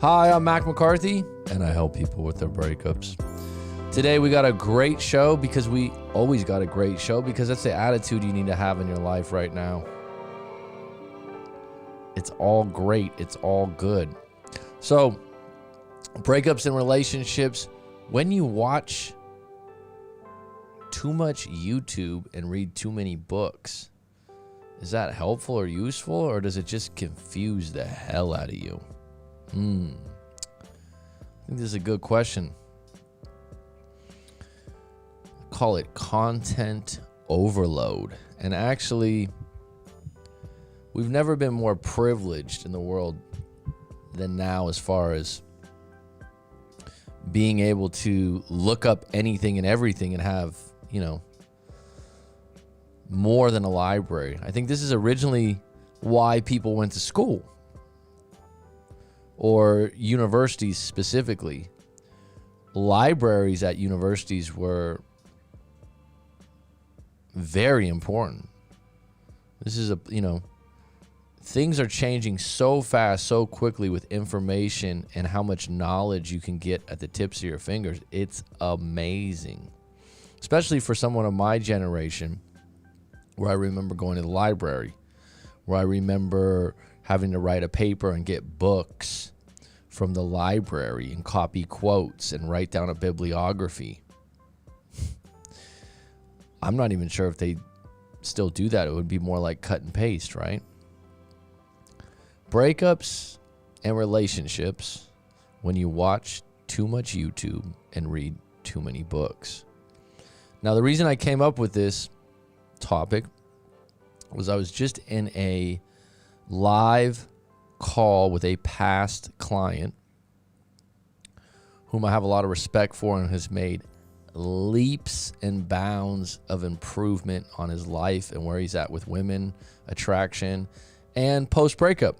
Hi, I'm Mac McCarthy, and I help people with their breakups. Today we got a great show because we always got a great show because that's the attitude you need to have in your life right now. It's all great. It's all good. So, breakups and relationships. When you watch too much YouTube and read too many books, is that helpful or useful, or does it just confuse the hell out of you? I think this is a good question. Call it content overload. And actually, we've never been more privileged in the world than now as far as being able to look up anything and everything and have, more than a library. I think this is originally why people went to school or universities specifically. Libraries at universities were very important. This is things are changing so fast, so quickly with information and how much knowledge you can get at the tips of your fingers. It's amazing, especially for someone of my generation, where I remember going to the library, where I remember having to write a paper and get books from the library and copy quotes and write down a bibliography. I'm not even sure if they still do that. It would be more like cut and paste, right? Breakups and relationships when you watch too much YouTube and read too many books. Now, the reason I came up with this topic was I was just in a live call with a past client whom I have a lot of respect for and has made leaps and bounds of improvement on his life and where he's at with women, attraction, and post-breakup.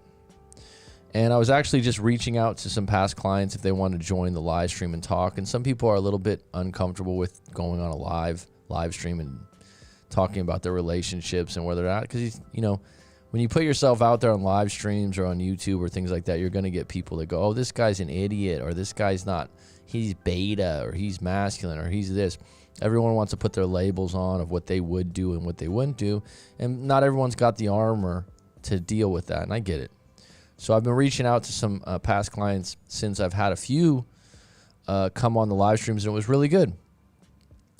And I was actually just reaching out to some past clients if they want to join the live stream and talk. And some people are a little bit uncomfortable with going on a live stream and talking about their relationships and where they're at. Because, when you put yourself out there on live streams or on YouTube or things like that, you're going to get people that go, oh, this guy's an idiot, or this guy's not, he's beta, or he's masculine, or he's this. Everyone wants to put their labels on of what they would do and what they wouldn't do. And not everyone's got the armor to deal with that. And I get it. So I've been reaching out to some past clients since I've had a few come on the live streams, and it was really good.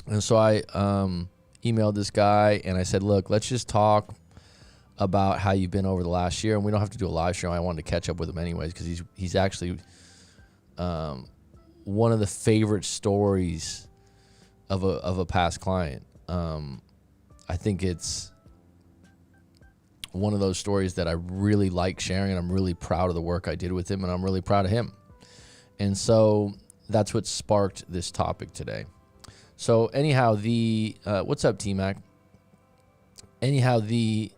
And so I emailed this guy, and I said, look, let's just talk about how you've been over the last year. And we don't have to do a live stream. I wanted to catch up with him anyways because he's actually one of the favorite stories of a past client. I think it's one of those stories that I really like sharing, and I'm really proud of the work I did with him, and I'm really proud of him. And so that's what sparked this topic today. So anyhow, what's up, T-Mac? Anyhow, the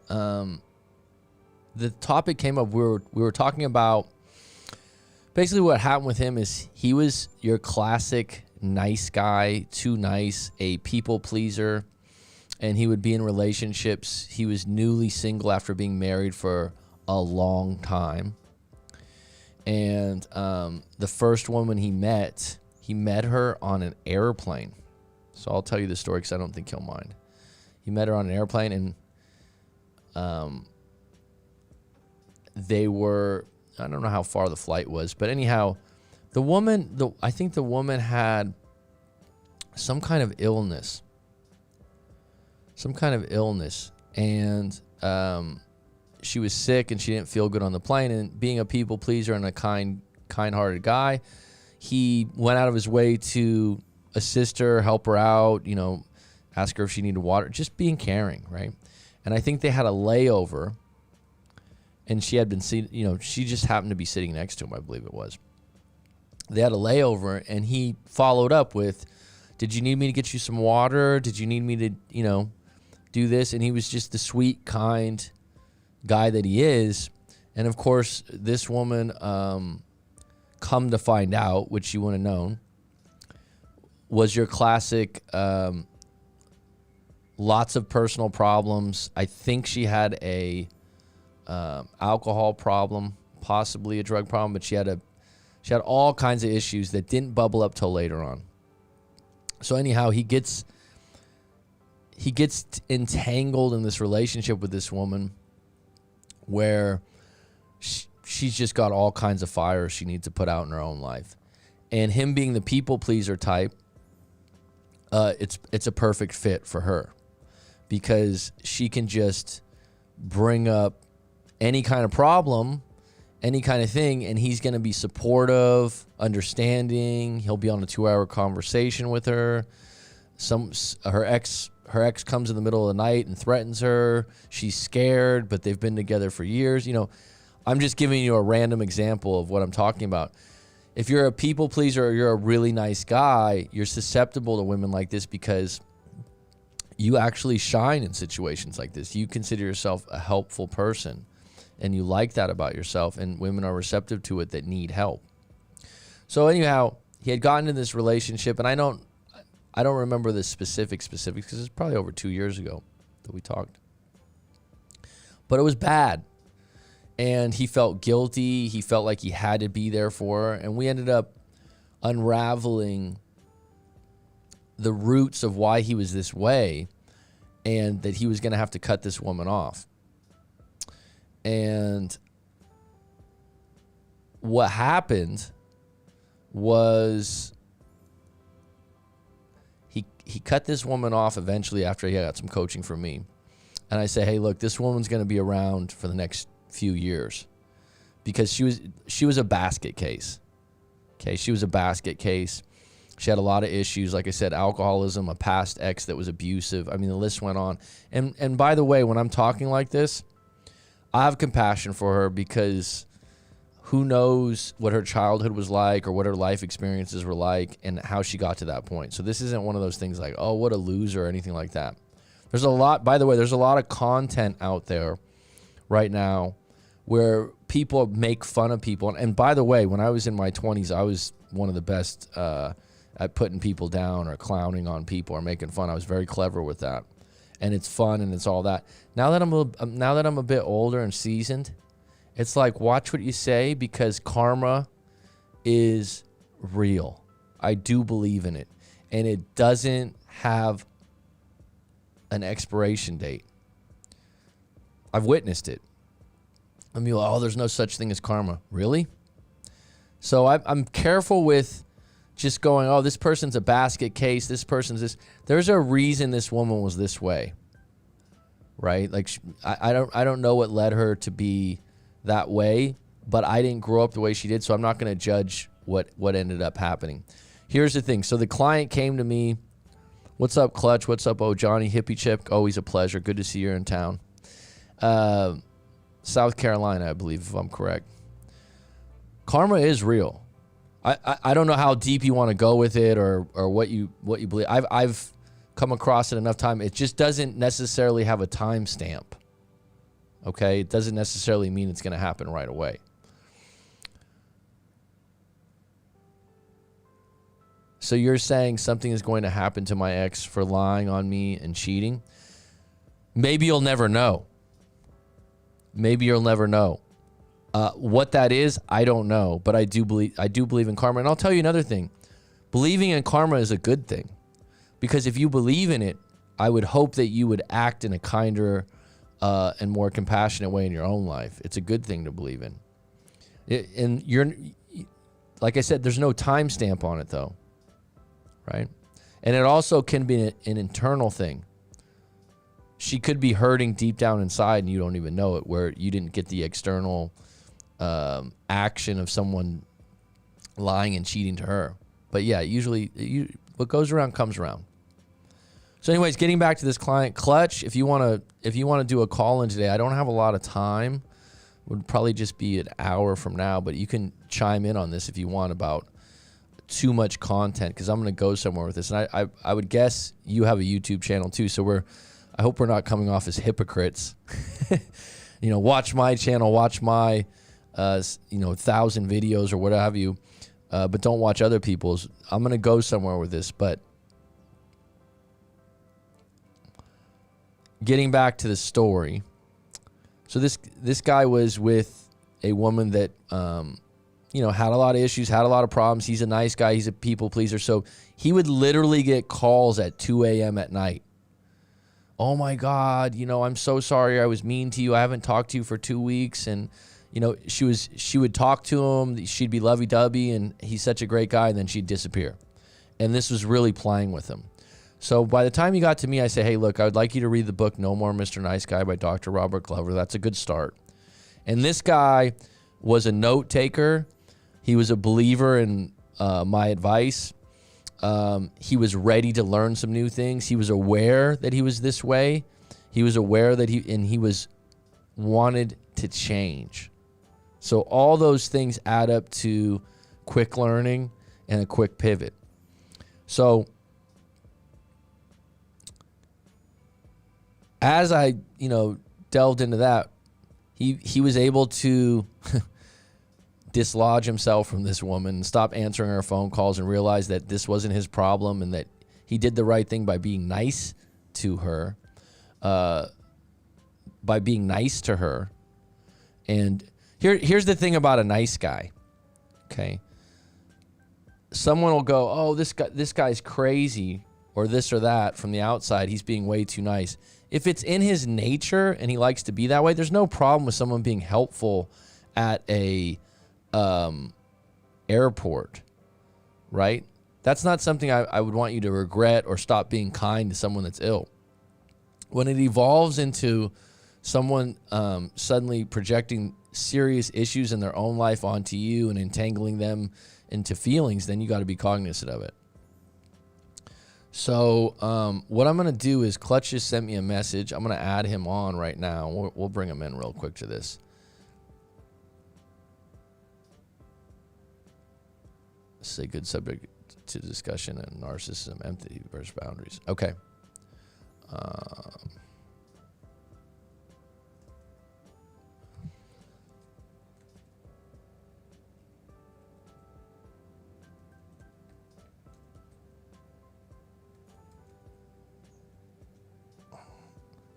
topic came up. We were talking about basically what happened with him is he was your classic nice guy, too nice, a people pleaser. And he would be in relationships. He was newly single after being married for a long time. And the first woman he met her on an airplane. So I'll tell you the story because I don't think he'll mind. He met her on an airplane, and they were, I don't know how far the flight was, but anyhow, I think the woman had some kind of illness. And she was sick and she didn't feel good on the plane. And being a people pleaser and a kind-hearted guy, he went out of his way to assist her, help her out, ask her if she needed water, just being caring, right? And I think they had a layover, and she had been seen, she just happened to be sitting next to him, I believe it was. They had a layover, and he followed up with, did you need me to get you some water? Did you need me to, do this? And he was just the sweet, kind guy that he is. And of course, this woman, come to find out, which you wouldn't have known, was your classic, lots of personal problems. I think she had a alcohol problem, possibly a drug problem, but she She had all kinds of issues that didn't bubble up till later on. So anyhow, he gets entangled in this relationship with this woman where she's just got all kinds of fires she needs to put out in her own life. And him being the people pleaser type, it's a perfect fit for her because she can just bring up any kind of problem, any kind of thing, and he's going to be supportive, understanding. He'll be on a 2-hour conversation with her. Her ex comes in the middle of the night and threatens her. She's scared, but they've been together for years. I'm just giving you a random example of what I'm talking about. If you're a people pleaser or you're a really nice guy, you're susceptible to women like this because you actually shine in situations like this. You consider yourself a helpful person, and you like that about yourself, and women are receptive to it that need help. So anyhow, he had gotten in this relationship, and I don't remember the specifics because it's probably over 2 years ago that we talked. But it was bad. And he felt guilty. He felt like he had to be there for her. And we ended up unraveling the roots of why he was this way and that he was going to have to cut this woman off. And what happened was he cut this woman off eventually after he got some coaching from me. And I say, hey, look, this woman's going to be around for the next few years because she was a basket case. Okay, she was a basket case. She had a lot of issues. Like I said, alcoholism, a past ex that was abusive. I mean, the list went on. And by the way, when I'm talking like this, I have compassion for her because who knows what her childhood was like or what her life experiences were like and how she got to that point. So this isn't one of those things like, oh, what a loser or anything like that. There's a lot, by the way, there's a lot of content out there right now where people make fun of people. And by the way, when I was in my 20s, I was one of the best at putting people down or clowning on people or making fun. I was very clever with that. And it's fun and it's all that. Now that I'm a bit older and seasoned, it's like, watch what you say because karma is real. I do believe in it. And it doesn't have an expiration date. I've witnessed it. I mean, oh, there's no such thing as karma. Really? So I'm careful with just going, oh, this person's a basket case. This person's this. There's a reason this woman was this way, right? Like I don't know what led her to be that way, but I didn't grow up the way she did, so I'm not going to judge what ended up happening. Here's the thing. So the client came to me. What's up, Clutch? What's up, Johnny? Hippie Chip? Always a pleasure. Good to see you in town. South Carolina, I believe, if I'm correct. Karma is real. I don't know how deep you want to go with it or what you believe. I've come across it enough time. It just doesn't necessarily have a time stamp. Okay? It doesn't necessarily mean it's going to happen right away. So you're saying something is going to happen to my ex for lying on me and cheating? Maybe you'll never know. Maybe you'll never know. What that is, I don't know, but I do believe in karma. And I'll tell you another thing. Believing in karma is a good thing because if you believe in it, I would hope that you would act in a kinder and more compassionate way in your own life. It's a good thing to believe in. And you're, like I said, there's no time stamp on it though, right? And it also can be an internal thing. She could be hurting deep down inside and you don't even know it, where you didn't get the external action of someone lying and cheating to her. But yeah, usually what goes around comes around. So anyways, getting back to this client, Clutch, if you want to do a call in today, I don't have a lot of time. It would probably just be an hour from now, but you can chime in on this if you want about too much content because I'm going to go somewhere with this. And I would guess you have a YouTube channel too, so I hope we're not coming off as hypocrites. Watch my channel, watch my 1,000 videos or what have you, but don't watch other people's. I'm going to go somewhere with this, but getting back to the story. So this guy was with a woman that had a lot of issues, had a lot of problems. He's a nice guy. He's a people pleaser. So he would literally get calls at 2 a.m. at night. Oh my God, I'm so sorry I was mean to you. I haven't talked to you for 2 weeks. And, she would talk to him. She'd be lovey-dovey, and he's such a great guy, and then she'd disappear. And this was really playing with him. So by the time he got to me, I say, hey, look, I would like you to read the book No More Mr. Nice Guy by Dr. Robert Glover. That's a good start. And this guy was a note taker. He was a believer in my advice. He was ready to learn some new things. He was aware that he was this way. He was aware that he was wanted to change. So all those things add up to quick learning and a quick pivot. So as I, delved into that, he was able to dislodge himself from this woman, stop answering her phone calls, and realize that this wasn't his problem, and that he did the right thing by being nice to her, And here's the thing about a nice guy. Okay. Someone will go, oh, this guy's crazy, or this or that from the outside. He's being way too nice. If it's in his nature and he likes to be that way, there's no problem with someone being helpful at a airport, right? That's not something I would want you to regret or stop being kind to someone that's ill. When it evolves into someone suddenly projecting serious issues in their own life onto you and entangling them into feelings, then you got to be cognizant of it. So what I'm going to do is Clutch just sent me a message. I'm going to add him on right now. We'll bring him in real quick to this. This is a good subject to discussion, and narcissism, empathy versus boundaries. Okay.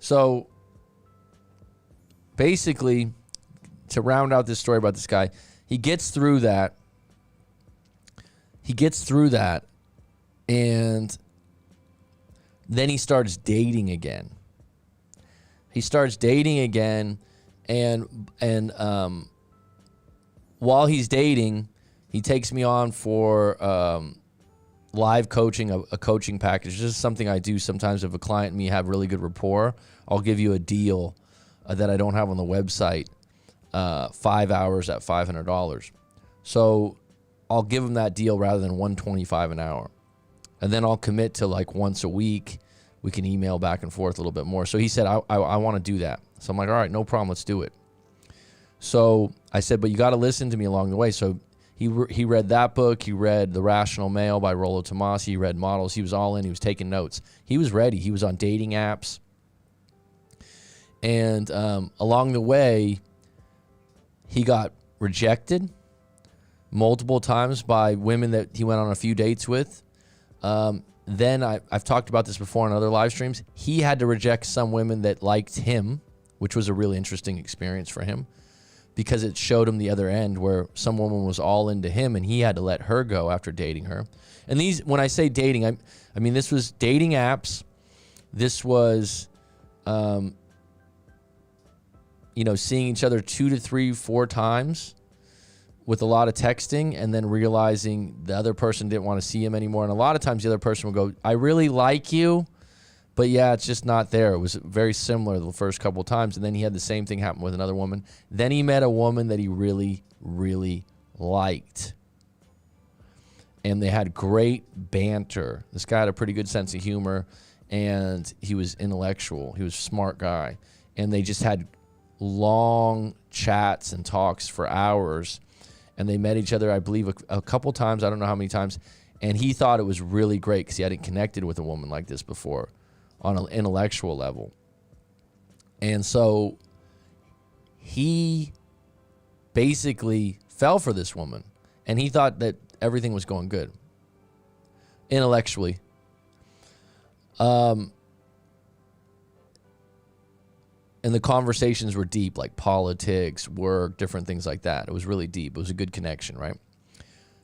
So basically, to round out this story about this guy, he gets through that, and then he starts dating again. And while he's dating, he takes me on for live coaching, a coaching package. This is something I do sometimes. If a client and me have really good rapport, I'll give you a deal that I don't have on the website, 5 hours at $500. So I'll give him that deal rather than $125 an hour. And then I'll commit to like once a week. We can email back and forth a little bit more. So he said, I want to do that. So I'm like, all right, no problem. Let's do it. So I said, but you got to listen to me along the way. So he read that book. He read The Rational Male by Rollo Tomassi. He read Models. He was all in. He was taking notes. He was ready. He was on dating apps. And along the way, he got rejected multiple times by women that he went on a few dates with. Then I've talked about this before on other live streams. He had to reject some women that liked him, which was a really interesting experience for him, because it showed him the other end where some woman was all into him and he had to let her go after dating her. And these, when I say dating, I mean, this was dating apps. This was, seeing each other 2 to 3, 4 times with a lot of texting, and then realizing the other person didn't want to see him anymore. And a lot of times the other person will go, I really like you, but yeah, it's just not there. It was very similar the first couple of times. And then he had the same thing happen with another woman. Then he met a woman that he really, really liked. And they had great banter. This guy had a pretty good sense of humor, and he was intellectual. He was a smart guy. And they just had long chats and talks for hours. And they met each other, I believe, a couple times. I don't know how many times. And he thought it was really great because he hadn't connected with a woman like this before on an intellectual level. And so he basically fell for this woman. And he thought that everything was going good intellectually. And the conversations were deep, like politics, work, different things like that. It was really deep. It was a good connection, right?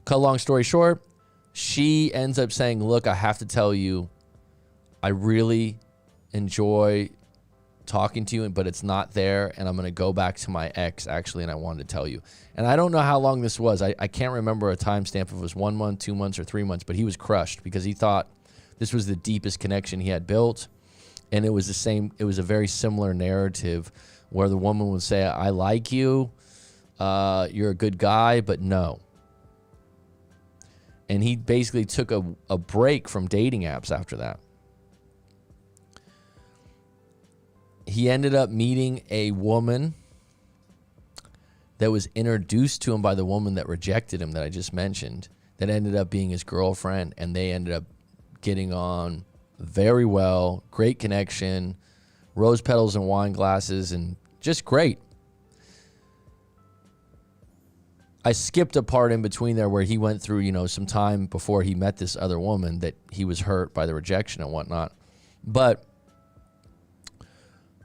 Cut a long story short, she ends up saying, look, I have to tell you, I really enjoy talking to you, but it's not there, and I'm going to go back to my ex, actually, and I wanted to tell you. And I don't know how long this was. I can't remember a timestamp if it was 1 month, 2 months, or 3 months, but he was crushed because he thought this was the deepest connection he had built, and it was the same. It was a very similar narrative where the woman would say, I like you, you're a good guy, but no. And he basically took a break from dating apps after that. He ended up meeting a woman that was introduced to him by the woman that rejected him that I just mentioned, that ended up being his girlfriend, and they ended up getting on very well, great connection, rose petals and wine glasses, and just great. I skipped a part in between there where he went through, some time before he met this other woman that he was hurt by the rejection and whatnot. But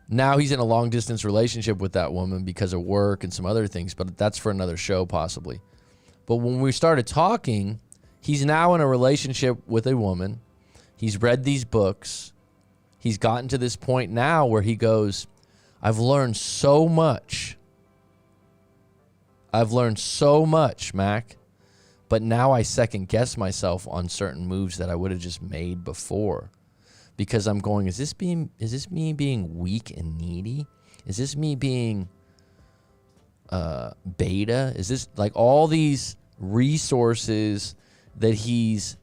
now he's in a long distance relationship with that woman because of work and some other things, but that's for another show possibly. But when we started talking, he's now in a relationship with a woman. He's read these books. He's gotten to this point now where he goes, I've learned so much. I've learned so much, Mac, but now I second guess myself on certain moves that I would have just made before. Because I'm going, is this me being weak and needy? Is this me being beta? Is this like all these resources that he's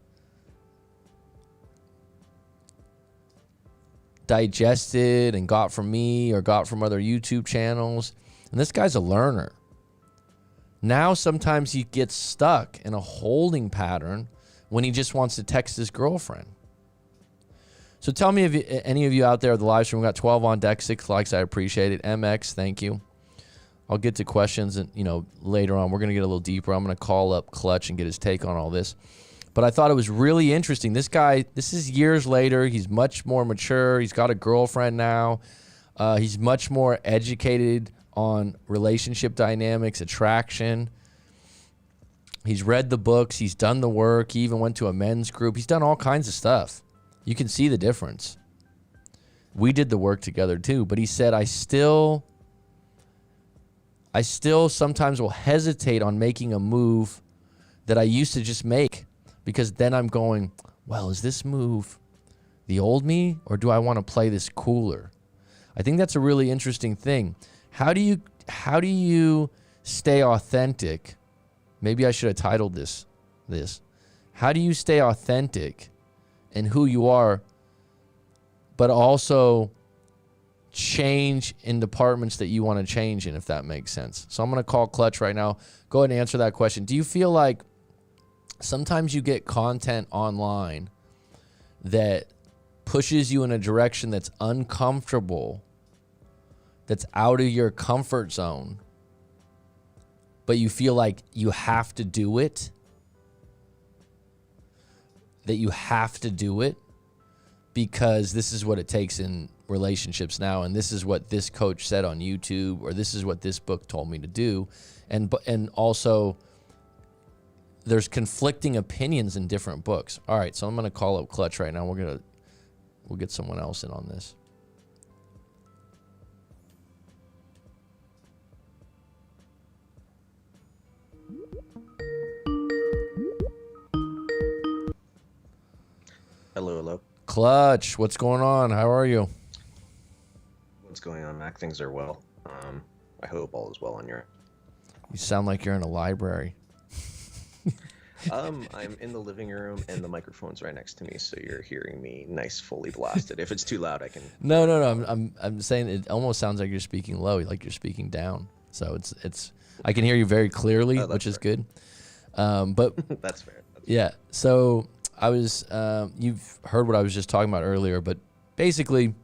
digested and got from me or got from other YouTube channels? And this guy's a learner. Now sometimes he gets stuck in a holding pattern when he just wants to text his girlfriend. So tell me if any of you out there at the live stream, we got 12 on deck, 6 likes. I appreciate it. MX, thank you. I'll get to questions and later on. We're going to get a little deeper. I'm going to call up Clutch and get his take on all this. But I thought it was really interesting. This guy, this is years later. He's much more mature. He's got a girlfriend now. He's much more educated on relationship dynamics, attraction. He's read the books. He's done the work. He even went to a men's group. He's done all kinds of stuff. You can see the difference. We did the work together too, but he said, I still sometimes will hesitate on making a move that I used to just make, because then I'm going, well, is this move the old me, or do I want to play this cooler? I think that's a really interesting thing. How do you stay authentic? Maybe I should have titled this. How do you stay authentic in who you are, but also change in departments that you want to change in, if that makes sense? So I'm going to call Clutch right now. Go ahead and answer that question. Do you feel like sometimes you get content online that pushes you in a direction that's uncomfortable, that's out of your comfort zone, but you feel like you have to do it? That you have to do it because this is what it takes in relationships now, and this is what this coach said on YouTube, or this is what this book told me to do, and also there's conflicting opinions in different books. All right, so I'm going to call up Clutch right now. We'll get someone else in on this. Hello. Clutch, what's going on? How are you? What's going on, Mac? Things are well. I hope all is well on your end. You sound like you're in a library. I'm in the living room and the microphone's right next to me, so you're hearing me nice, fully blasted. If it's too loud, I can. No. I'm saying it almost sounds like you're speaking low, like you're speaking down. So it's I can hear you very clearly, which is good. But that's fair. Yeah. So I was, you've heard what I was just talking about earlier, but basically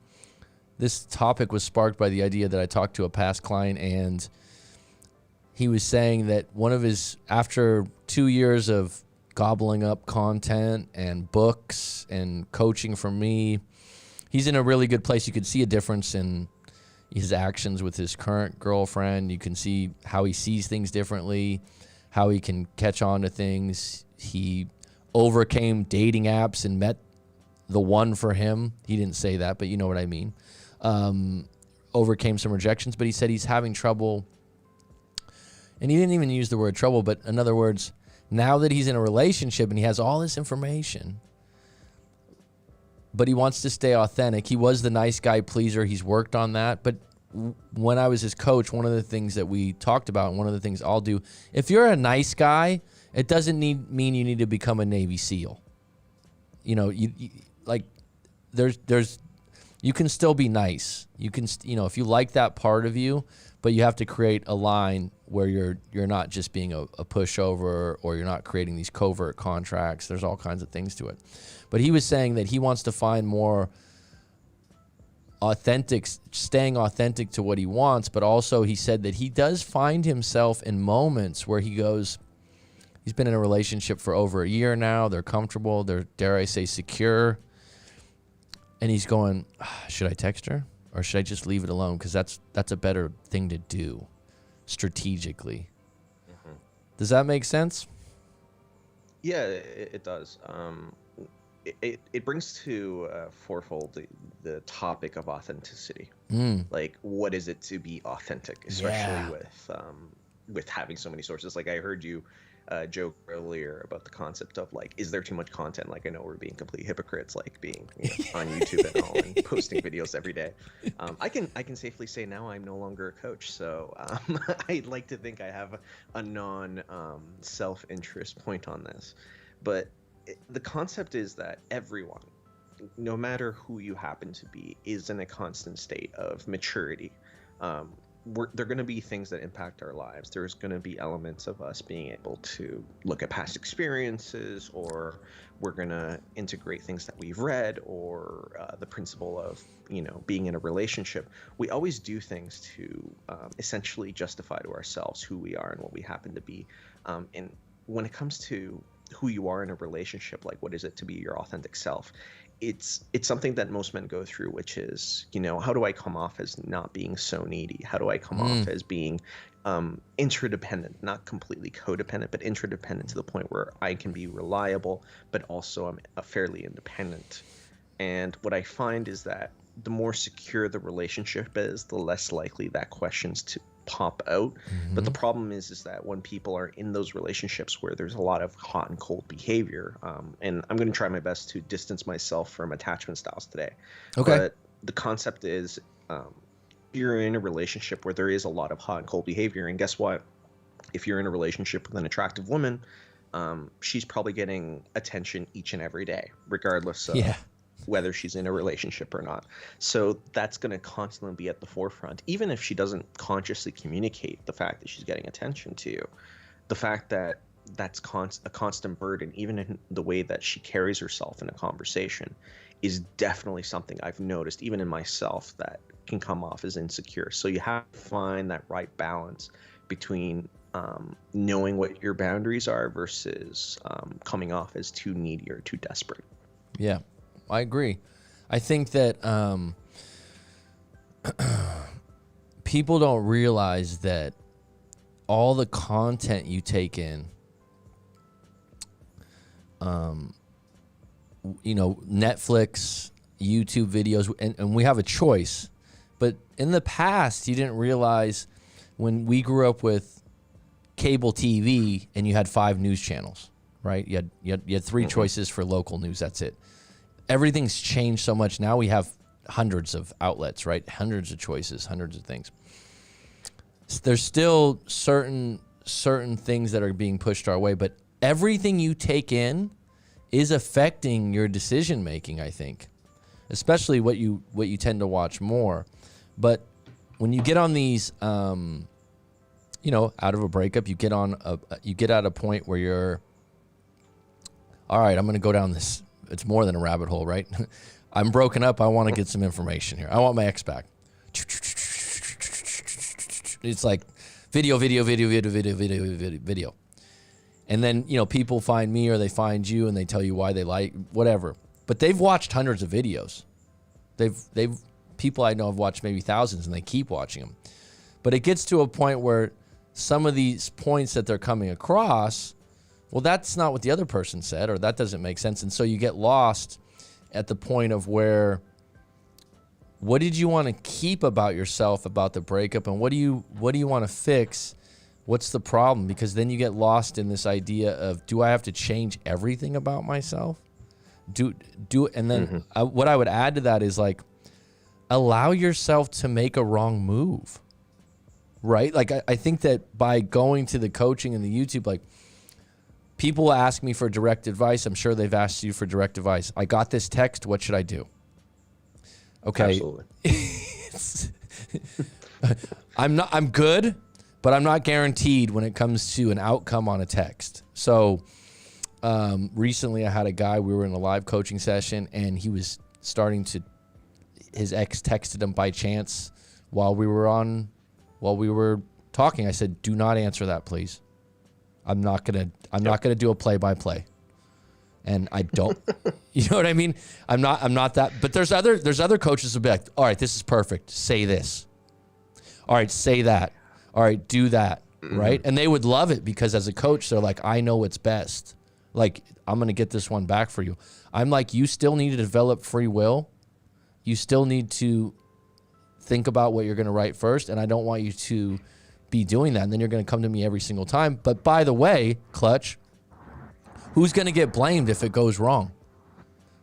this topic was sparked by the idea that I talked to a past client, and he was saying that after 2 years of gobbling up content and books and coaching from me, he's in a really good place. You could see a difference in, his actions with his current girlfriend. You can see how he sees things differently, how he can catch on to things. He overcame dating apps and met the one for him. He didn't say that, but you know what I mean. Overcame some rejections, but he said he's having trouble. And he didn't even use the word trouble, but in other words, now that he's in a relationship and he has all this information, but he wants to stay authentic. He was the nice guy pleaser. He's worked on that. But when I was his coach, one of the things that we talked about, and one of the things I'll do, if you're a nice guy, it doesn't mean you need to become a Navy SEAL. You know, you can still be nice. You can, if you like that part of you, but you have to create a line where you're not just being a pushover, or you're not creating these covert contracts. There's all kinds of things to it. But he was saying that he wants to find more authentic, staying authentic to what he wants, but also he said that he does find himself in moments where he goes, he's been in a relationship for over a year now. They're comfortable. They're, dare I say, secure. And he's going, should I text her or should I just leave it alone? Because that's a better thing to do strategically. Mm-hmm. Does that make sense? Yeah, it does. It brings to fourfold the topic of authenticity. Like, what is it to be authentic, especially with having so many sources? Like, I heard you joke earlier about the concept of, like, is there too much content? Like, I know we're being complete hypocrites, like being on YouTube and all, and posting videos every day. I can safely say now I'm no longer a coach, so I'd like to think I have a non self-interest point on this, but the concept is that everyone, no matter who you happen to be, is in a constant state of maturity. There are going to be things that impact our lives. There's going to be elements of us being able to look at past experiences, or we're going to integrate things that we've read, or the principle of, being in a relationship. We always do things to essentially justify to ourselves who we are and what we happen to be. And when it comes to who you are in a relationship, like, what is it to be your authentic self? It's something that most men go through, which is, how do I come off as not being so needy? How do I come off as being interdependent, not completely codependent, but interdependent to the point where I can be reliable, but also I'm fairly independent. And what I find is that the more secure the relationship is, the less likely that question's to pop out. But the problem is that when people are in those relationships where there's a lot of hot and cold behavior, and I'm going to try my best to distance myself from attachment styles today. Okay. But the concept is, you're in a relationship where there is a lot of hot and cold behavior, and guess what? If you're in a relationship with an attractive woman, she's probably getting attention each and every day, regardless of whether she's in a relationship or not. So that's going to constantly be at the forefront, even if she doesn't consciously communicate the fact that she's getting attention to you. The fact that that's a constant burden, even in the way that she carries herself in a conversation, is definitely something I've noticed, even in myself, that can come off as insecure. So you have to find that right balance between knowing what your boundaries are versus coming off as too needy or too desperate. Yeah. I agree. I think that people don't realize that all the content you take in, Netflix, YouTube videos, and we have a choice. But in the past, you didn't realize when we grew up with cable TV and you had 5 news channels, right? You had 3 choices for local news. That's it. Everything's changed so much. Now we have hundreds of outlets, right? Hundreds of choices, hundreds of things. There's still certain things that are being pushed our way, but everything you take in is affecting your decision making, I think. Especially what you tend to watch more. But when you get on these out of a breakup, you get at a point where you're, all right, I'm going to go down this. It's more than a rabbit hole, right? I'm broken up. I want to get some information here. I want my ex back. It's like video. And then, people find me or they find you and they tell you why they like whatever. But they've watched hundreds of videos. people I know have watched maybe thousands, and they keep watching them. But it gets to a point where some of these points that they're coming across, well, that's not what the other person said, or that doesn't make sense. And so you get lost at the point of where, what did you want to keep about yourself about the breakup, and what do you want to fix? What's the problem? Because then you get lost in this idea of, do I have to change everything about myself? And then what I would add to that is like, allow yourself to make a wrong move, right? Like I think that by going to the coaching and the YouTube, like, people ask me for direct advice. I'm sure they've asked you for direct advice. I got this text. What should I do? Okay. Absolutely. I'm good, but I'm not guaranteed when it comes to an outcome on a text. So recently I had a guy, we were in a live coaching session, and he was his ex texted him by chance while we were talking. I said, do not answer that, please. I'm not gonna do a play-by-play. And I don't, you know what I mean? I'm not that, but there's other coaches who'll be like, all right, this is perfect. Say this. All right, say that. All right, do that. Right. And they would love it because as a coach, they're like, I know what's best. Like, I'm going to get this one back for you. I'm like, you still need to develop free will. You still need to think about what you're going to write first. And I don't want you to be doing that. And then you're going to come to me every single time. But by the way, Clutch, who's going to get blamed if it goes wrong?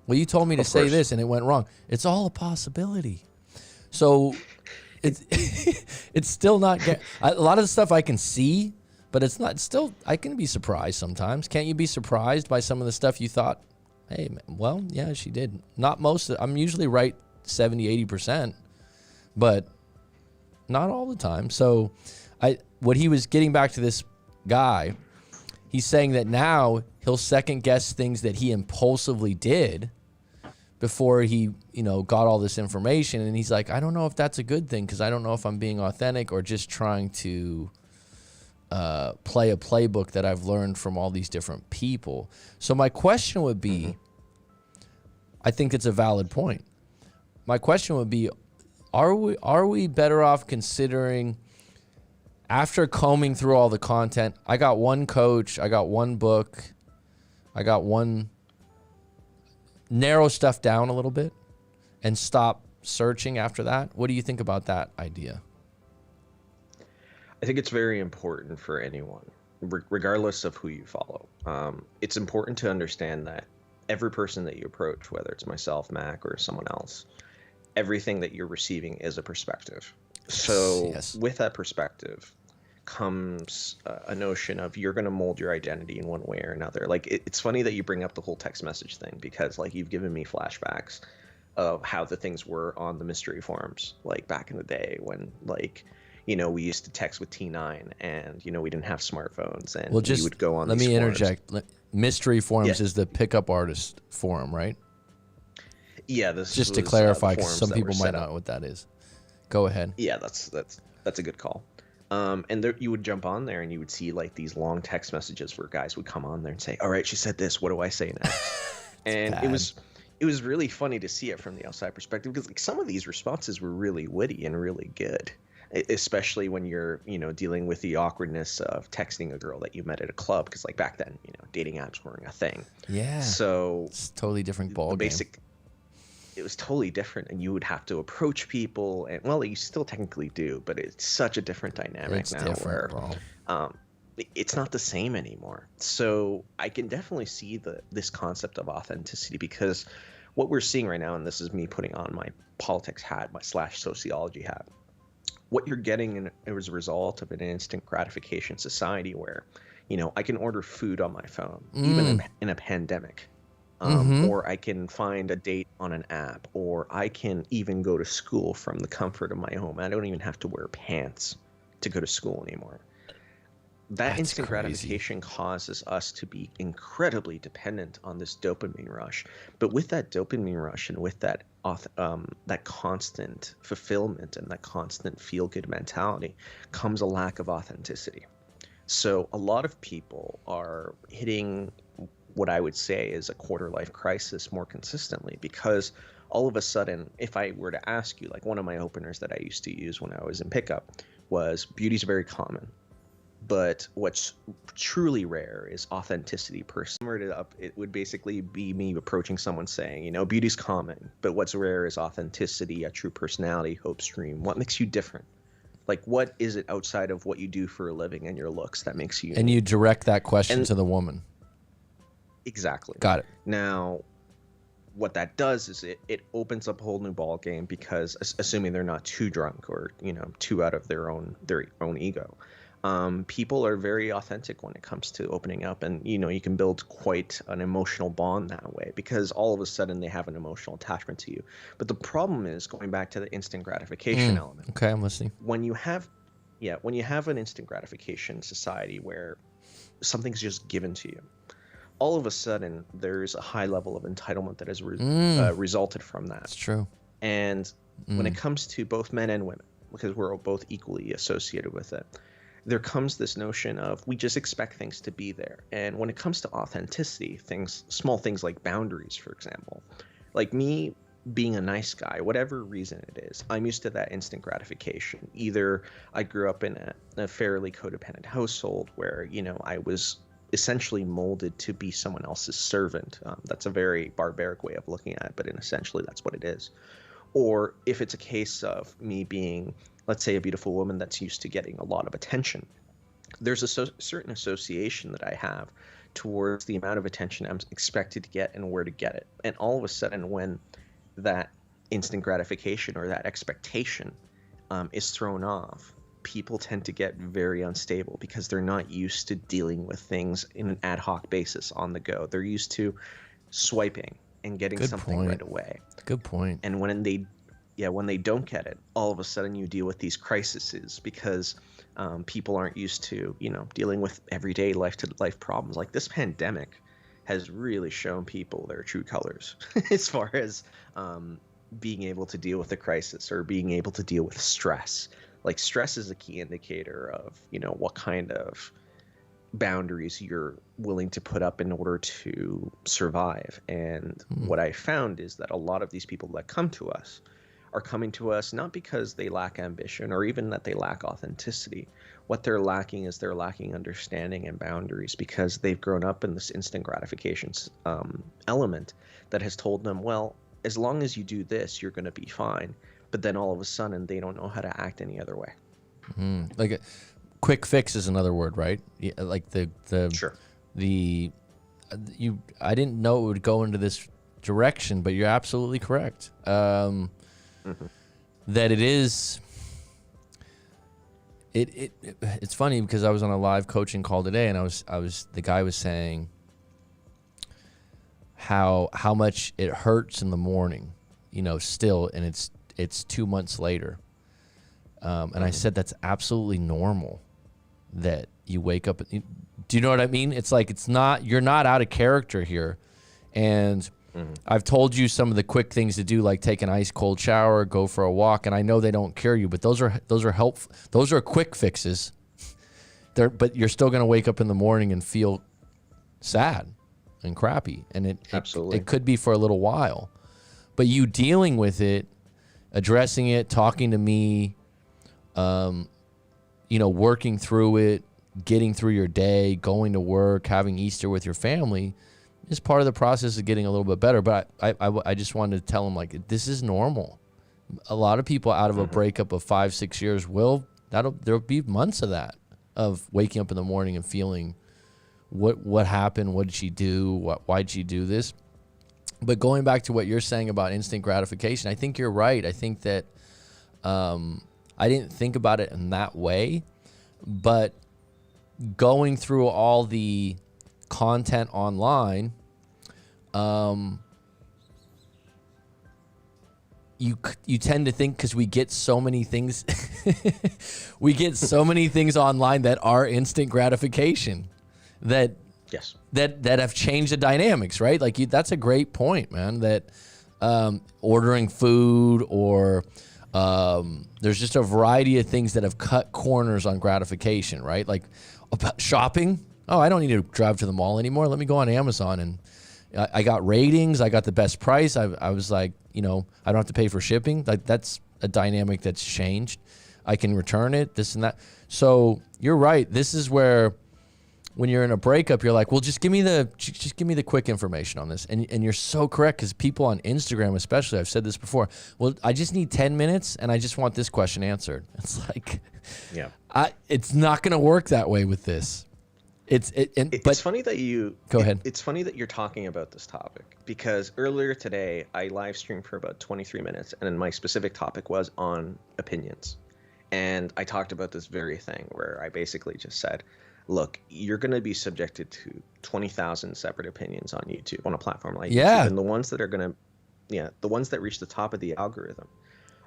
Well, you told me to say this and it went wrong. It's all a possibility. So it's still not, a lot of the stuff I can see, but it's not, still, I can be surprised sometimes. Can't you be surprised by some of the stuff you thought, hey, well, yeah, she did. Not most, I'm usually right 70, 80%, but not all the time. So what he was getting back to this guy, he's saying that now he'll second guess things that he impulsively did before he, got all this information. And he's like, I don't know if that's a good thing, because I don't know if I'm being authentic or just trying to play a playbook that I've learned from all these different people. So my question would be, I think it's a valid point. My question would be, are we better off considering, after combing through all the content, I got one coach, I got one book, I got one, narrow stuff down a little bit and stop searching after that? What do you think about that idea? I think it's very important for anyone, regardless of who you follow. It's important to understand that every person that you approach, whether it's myself, Mac, or someone else, everything that you're receiving is a perspective. So with that perspective comes a notion of, you're going to mold your identity in one way or another. Like, it's funny that you bring up the whole text message thing, because like, you've given me flashbacks of how the things were on the mystery forums, like back in the day when, like, we used to text with T9 and, we didn't have smartphones, and we would go on let these me forums. Interject. Mystery forums is the pickup artist forum, right? Yeah, this just to clarify, because some people might not know what that is. Go ahead. Yeah, that's a good call. And there, you would jump on there and you would see like these long text messages where guys would come on there and say, all right, she said this, what do I say next? And bad. it was really funny to see it from the outside perspective, because like, some of these responses were really witty and really good, especially when you're, dealing with the awkwardness of texting a girl that you met at a club, because like back then, dating apps weren't a thing. Yeah. So it's totally different ball game. It was totally different, and you would have to approach people, and well, you still technically do, but it's such a different dynamic it's not the same anymore. So I can definitely see this concept of authenticity, because what we're seeing right now, and this is me putting on my politics hat, my / sociology hat, what you're getting as a result of an instant gratification society where, I can order food on my phone, even in a pandemic. Or I can find a date on an app, or I can even go to school from the comfort of my home. I don't even have to wear pants to go to school anymore. That instant gratification causes us to be incredibly dependent on this dopamine rush. But with that dopamine rush and with that that constant fulfillment and that constant feel-good mentality comes a lack of authenticity. So a lot of people are hitting what I would say is a quarter life crisis more consistently, because all of a sudden, if I were to ask you, like one of my openers that I used to use when I was in pickup was beauty's very common, but what's truly rare is authenticity. Summed it up, it would basically be me approaching someone saying, you know, beauty's common, but what's rare is authenticity, a true personality, hope stream. What makes you different? Like, what is it outside of what you do for a living and your looks that makes you unique? And you direct that question to the woman. Exactly. Got it. Now, what that does is it opens up a whole new ball game, because assuming they're not too drunk or, you know, too out of their own ego, people are very authentic when it comes to opening up, and you know, you can build quite an emotional bond that way, because all of a sudden they have an emotional attachment to you. But the problem is, going back to the instant gratification element. Okay, I'm listening. When you have an instant gratification society where something's just given to you, all of a sudden there's a high level of entitlement that has resulted from that. That's true. And when it comes to both men and women, because we're both equally associated with it, there comes this notion of we just expect things to be there. And when it comes to authenticity, small things like boundaries, for example, like me being a nice guy, whatever reason it is, I'm used to that instant gratification. Either I grew up in a fairly codependent household where, you know, I was essentially molded to be someone else's servant. That's a very barbaric way of looking at it, but essentially that's what it is. Or if it's a case of me being, let's say, a beautiful woman that's used to getting a lot of attention, there's a certain association that I have towards the amount of attention I'm expected to get and where to get it. And all of a sudden, when that instant gratification or that expectation is thrown off, people tend to get very unstable, because they're not used to dealing with things in an ad hoc basis on the go. They're used to swiping and getting something right away. Good point. And when they don't get it, all of a sudden you deal with these crises, because people aren't used to, you know, dealing with everyday life problems. Like, this pandemic has really shown people their true colors as far as being able to deal with a crisis or being able to deal with stress. Like, stress is a key indicator of, you know, what kind of boundaries you're willing to put up in order to survive. And what I found is that a lot of these people that come to us are coming to us not because they lack ambition or even that they lack authenticity. What they're lacking is they're lacking understanding and boundaries, because they've grown up in this instant gratification element that has told them, well, as long as you do this, you're going to be fine. But then all of a sudden, they don't know how to act any other way. Like a quick fix is another word, right? Yeah, like Sure. I didn't know it would go into this direction, but you're absolutely correct. That it is. It's funny, because I was on a live coaching call today, and the guy was saying how much it hurts in the morning, you know, still, and it's 2 months later. And I said, that's absolutely normal that you wake up. Do you know what I mean? It's like, you're not out of character here. And I've told you some of the quick things to do, like take an ice cold shower, go for a walk. And I know they don't cure you, but those are helpful. Those are quick fixes. But you're still going to wake up in the morning and feel sad and crappy. And it could be for a little while, but you dealing with it, addressing it, talking to me, you know, working through it, getting through your day, going to work, having Easter with your family is part of the process of getting a little bit better. But I just wanted to tell him, like, this is normal. A lot of people out of a breakup of 5-6 years there'll be months of that, of waking up in the morning and feeling what happened, what did she do, why did she do this? But going back to what you're saying about instant gratification, I think you're right. I think that I didn't think about it in that way, but going through all the content online, you tend to think, because we get so many things, online that are instant gratification, that Yes. that have changed the dynamics, right? Like, that's a great point, man, that ordering food or there's just a variety of things that have cut corners on gratification, right? Like about shopping. Oh, I don't need to drive to the mall anymore. Let me go on Amazon, and I got ratings. I got the best price. I was like, I don't have to pay for shipping. Like, that's a dynamic that's changed. I can return it, this and that. So you're right. This is where, when you're in a breakup, you're like, well, just give me the quick information on this. And you're so correct, because people on Instagram especially, I've said this before, well, I just need 10 minutes and I just want this question answered. It's like, yeah, it's not going to work that way with this. It's funny that you go ahead. It's funny that you're talking about this topic, because earlier today I live streamed for about 23 minutes, and then my specific topic was on opinions. And I talked about this very thing where I basically just said, look, you're going to be subjected to 20,000 separate opinions on YouTube, on a platform like YouTube. And the ones that are going to, the ones that reach the top of the algorithm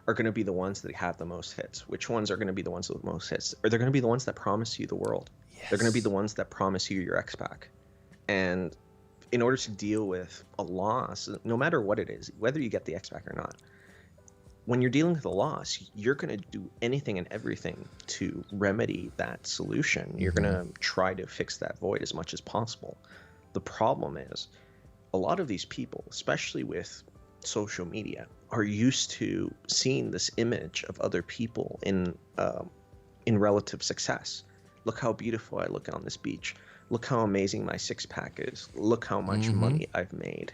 are going to be the ones that have the most hits. Which ones are going to be the ones with the most hits? Or they're going to be the ones that promise you the world. Yes. They're going to be the ones that promise you your X-Pac. And in order to deal with a loss, no matter what it is, whether you get the X-Pac or not, when you're dealing with a loss, you're going to do anything and everything to remedy that solution. You're going to try to fix that void as much as possible. The problem is, a lot of these people, especially with social media, are used to seeing this image of other people in relative success. Look how beautiful I look on this beach. Look how amazing my six-pack is. Look how much money I've made.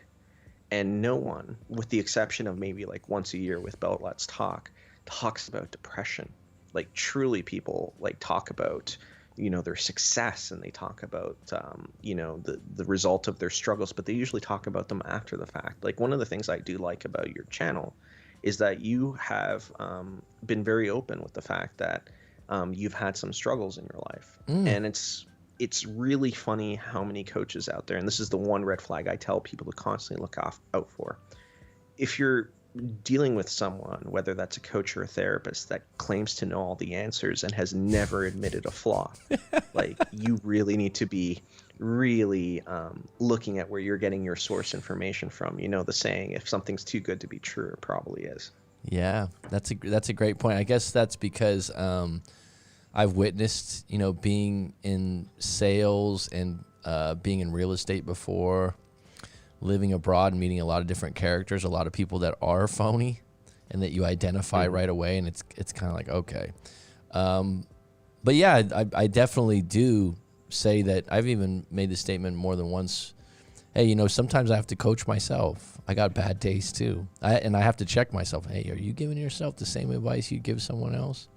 And no one, with the exception of maybe like once a year with Bell Let's Talk, talks about depression. Like, truly, people like talk about, their success, and they talk about, the result of their struggles, but they usually talk about them after the fact. Like, one of the things I do like about your channel is that you have been very open with the fact that you've had some struggles in your life. And it's really funny how many coaches out there, and this is the one red flag I tell people to constantly look out for. If you're dealing with someone, whether that's a coach or a therapist, that claims to know all the answers and has never admitted a flaw, like, you really need to be really looking at where you're getting your source information from. The saying, if something's too good to be true, it probably is. Yeah, that's a great point. I guess that's because I've witnessed, being in sales and being in real estate before, living abroad and meeting a lot of different characters, a lot of people that are phony and that you identify right away, and it's kind of like, okay. But yeah, I definitely do say that. I've even made the statement more than once, hey, sometimes I have to coach myself. I got bad days too. And I have to check myself. Hey, are you giving yourself the same advice you'd give someone else?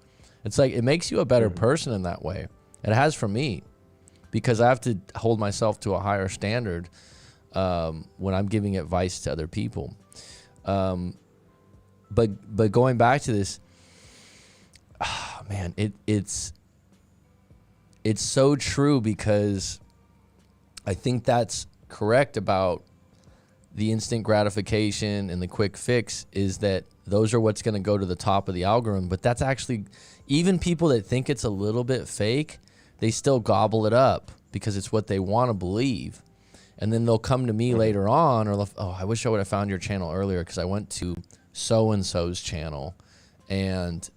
It's like, it makes you a better person in that way. It has for me, because I have to hold myself to a higher standard when I'm giving advice to other people. But going back to this, man, it's so true, because I think that's correct about the instant gratification and the quick fix, is that those are what's going to go to the top of the algorithm. But that's actually, even people that think it's a little bit fake, they still gobble it up because it's what they want to believe. And then they'll come to me later on, or I wish I would have found your channel earlier, because I went to so-and-so's channel, and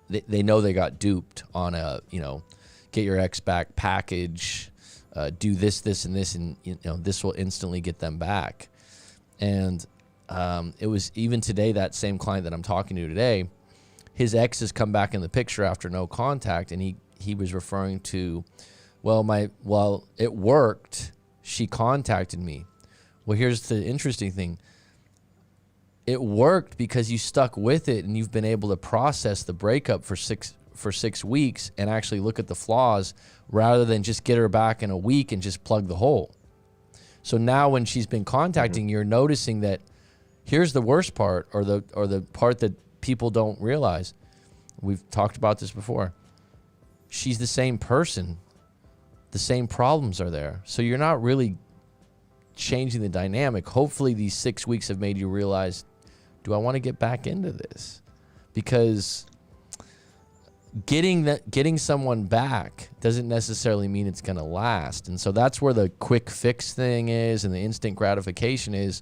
they know they got duped on a, get your X-Back package, do this, and this, and this will instantly get them back. And it was even today, that same client that I'm talking to today, his ex has come back in the picture after no contact, and he was referring to, well, it worked. She contacted me. Well, here's the interesting thing. It worked because you stuck with it, and you've been able to process the breakup for 6 weeks and actually look at the flaws, rather than just get her back in a week and just plug the hole. So now when she's been contacting, you're noticing that here's the worst part, or the part that people don't realize. We've talked about this before. She's the same person. The same problems are there. So you're not really changing the dynamic. Hopefully these 6 weeks have made you realize, do I want to get back into this? Because getting someone back doesn't necessarily mean it's going to last. And so that's where the quick fix thing is, and the instant gratification is.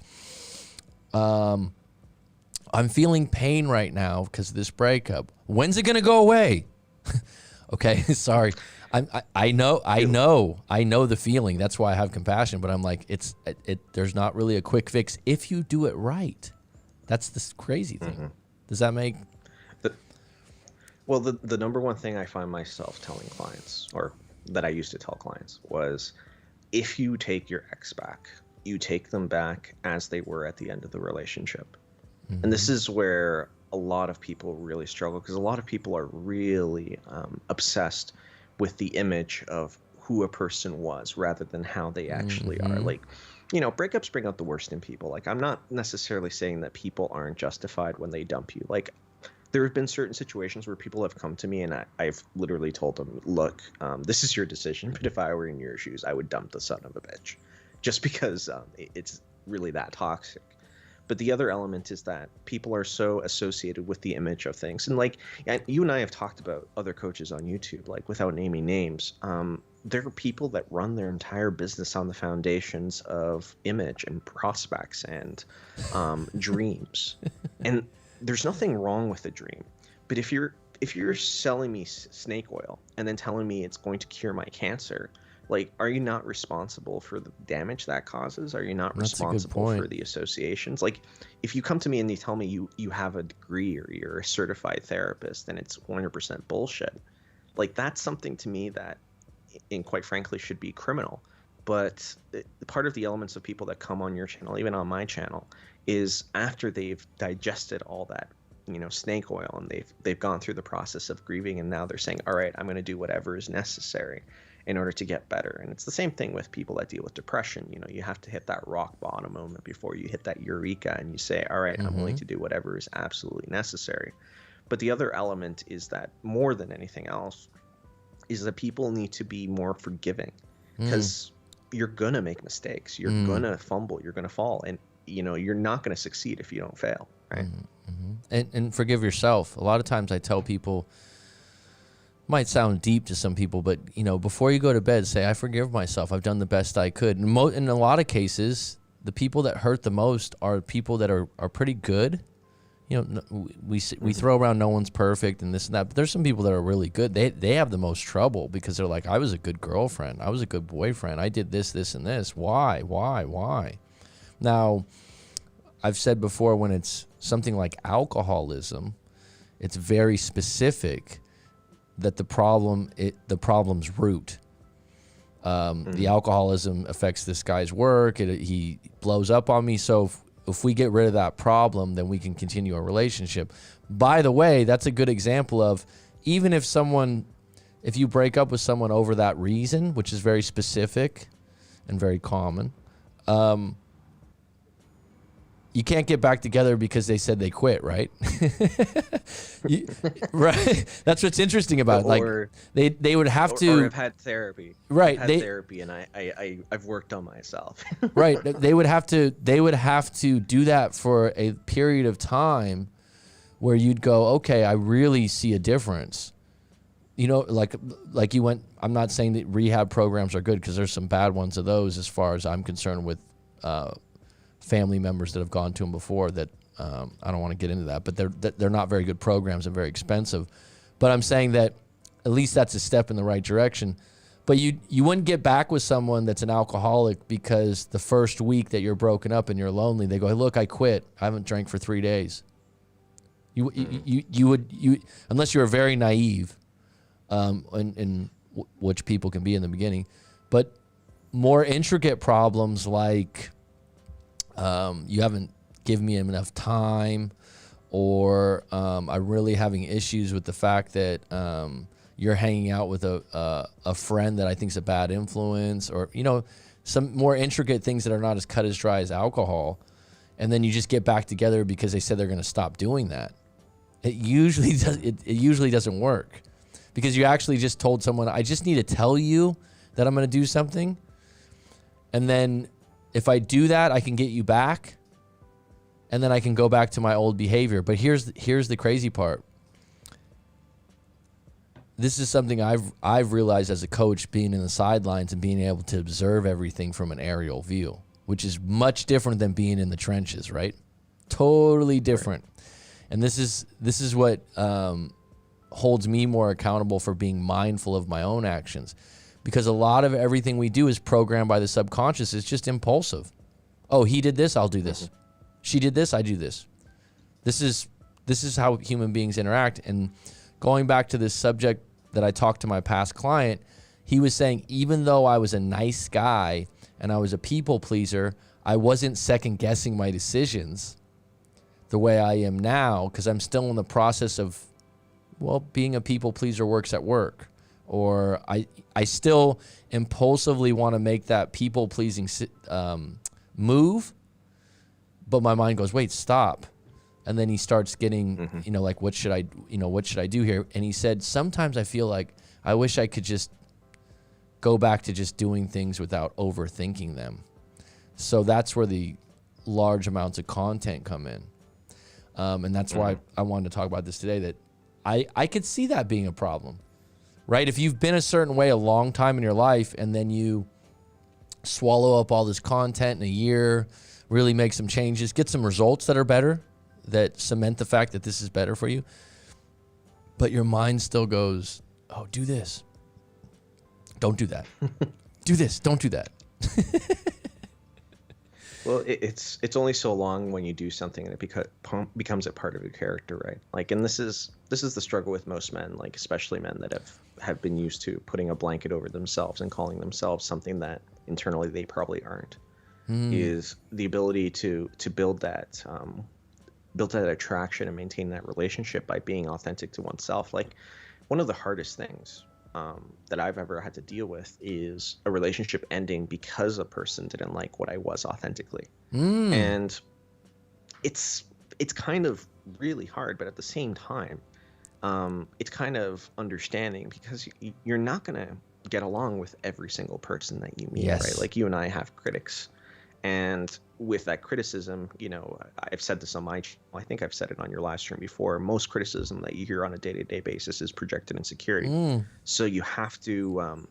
I'm feeling pain right now because of this breakup. When's it going to go away? Okay, sorry. I know the feeling. That's why I have compassion. But I'm like, there's not really a quick fix if you do it right. That's the crazy thing. Does that make... Well, the number one thing I find myself telling clients, or that I used to tell clients, was if you take your ex back, you take them back as they were at the end of the relationship. And this is where a lot of people really struggle, because a lot of people are really obsessed with the image of who a person was rather than how they actually are. Like, you know, breakups bring out the worst in people. Like, I'm not necessarily saying that people aren't justified when they dump you. Like, there have been certain situations where people have come to me and I've literally told them, look, this is your decision, but if I were in your shoes, I would dump the son of a bitch, just because it's really that toxic. But the other element is that people are so associated with the image of things. And like, and you and I have talked about other coaches on YouTube, like without naming names, there are people that run their entire business on the foundations of image and prospects and dreams. And there's nothing wrong with a dream. But if you're selling me snake oil and then telling me it's going to cure my cancer, like, are you not responsible for the damage that causes? Are you not responsible for the associations? Like, if you come to me and you tell me you have a degree or you're a certified therapist and it's 100% bullshit, like, that's something to me that, and quite frankly, should be criminal. But part of the elements of people that come on your channel, even on my channel, is after they've digested all that, you know, snake oil, and they've gone through the process of grieving, and now they're saying, all right, I'm going to do whatever is necessary in order to get better. And it's the same thing with people that deal with depression. You know, you have to hit that rock bottom moment before you hit that eureka and you say, all right, I'm willing to do whatever is absolutely necessary. But the other element is that, more than anything else, is that people need to be more forgiving, because you're going to make mistakes. You're going to fumble. You're going to fall. And, you know, you're not going to succeed if you don't fail. Right. And forgive yourself. A lot of times I tell people, might sound deep to some people, but, you know, before you go to bed, say, I forgive myself. I've done the best I could. And in a lot of cases, the people that hurt the most are people that are pretty good. You know, we throw around no one's perfect and this and that, but there's some people that are really good. They have the most trouble because they're like, I was a good girlfriend. I was a good boyfriend. I did this, and this. Why? Now, I've said before, when it's something like alcoholism, it's very specific that the problem's root. The alcoholism affects this guy's work. He blows up on me. So if we get rid of that problem, then we can continue a relationship. By the way, that's a good example of, even if you break up with someone over that reason, which is very specific and very common, you can't get back together because they said they quit, right? Right. That's what's interesting about it. Like, they would have to. Or have had therapy. Right. I've had therapy, and I've worked on myself. Right. They would have to do that for a period of time where you'd go, okay, I really see a difference. You know, like you went. I'm not saying that rehab programs are good, because there's some bad ones of those, as far as I'm concerned, with family members that have gone to them before, that I don't want to get into that, but they're not very good programs and very expensive. But I'm saying that at least that's a step in the right direction. But you wouldn't get back with someone that's an alcoholic because the first week that you're broken up and you're lonely, they go, hey, look, I quit. I haven't drank for 3 days. You would, unless you're very naive, in which people can be in the beginning. But more intricate problems, like you haven't given me enough time, or I'm really having issues with the fact that you're hanging out with a friend that I think is a bad influence, or, you know, some more intricate things that are not as cut as dry as alcohol, and then you just get back together because they said they're going to stop doing that. It usually doesn't work, because you actually just told someone, I just need to tell you that I'm going to do something, and then if I do that, I can get you back, and then I can go back to my old behavior. But here's the crazy part. This is something I've realized as a coach, being in the sidelines and being able to observe everything from an aerial view, which is much different than being in the trenches, right? Totally different. Right. And this is what holds me more accountable for being mindful of my own actions. Because a lot of everything we do is programmed by the subconscious. It's just impulsive. Oh, he did this, I'll do this. She did this, I do this. This is how human beings interact. And going back to this subject that I talked to my past client, he was saying, even though I was a nice guy and I was a people pleaser, I wasn't second guessing my decisions the way I am now, because I'm still in the process of, well, being a people pleaser works at work. Or I still impulsively want to make that people pleasing move, but my mind goes, wait, stop. And then he starts getting, like, what should I do here? And he said, sometimes I feel like I wish I could just go back to just doing things without overthinking them. So that's where the large amounts of content come in. And that's why I wanted to talk about this today, that I could see that being a problem, right? If you've been a certain way a long time in your life and then you swallow up all this content in a year, really make some changes, get some results that are better, that cement the fact that this is better for you, but your mind still goes, oh, do this. Don't do that. Do this. Don't do that. Well, it's only so long when you do something and it becomes a part of your character, right? Like, and this is the struggle with most men, like especially men that have been used to putting a blanket over themselves and calling themselves something that internally they probably aren't. Is the ability to build that attraction and maintain that relationship by being authentic to oneself. Like, one of the hardest things that I've ever had to deal with is a relationship ending because a person didn't like what I was authentically. And it's kind of really hard, but at the same time, it's kind of understanding, because you're not going to get along with every single person that you meet, right? Like, you and I have critics. And with that criticism, I've said this on my channel, I think I've said it on your live stream before, most criticism that you hear on a day-to-day basis is projected insecurity. So you have to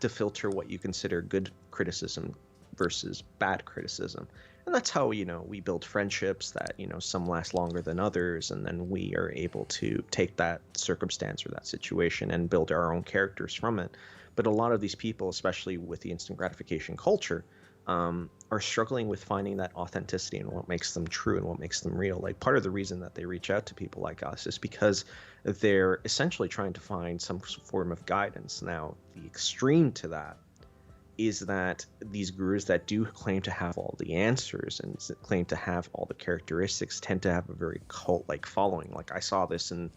filter what you consider good criticism versus bad criticism. And that's how, we build friendships that, some last longer than others. And then we are able to take that circumstance or that situation and build our own characters from it. But a lot of these people, especially with the instant gratification culture, are struggling with finding that authenticity and what makes them true and what makes them real. Like, part of the reason that they reach out to people like us is because they're essentially trying to find some form of guidance. Now, the extreme to that is that these gurus that do claim to have all the answers and claim to have all the characteristics tend to have a very cult-like following. Like, I saw this in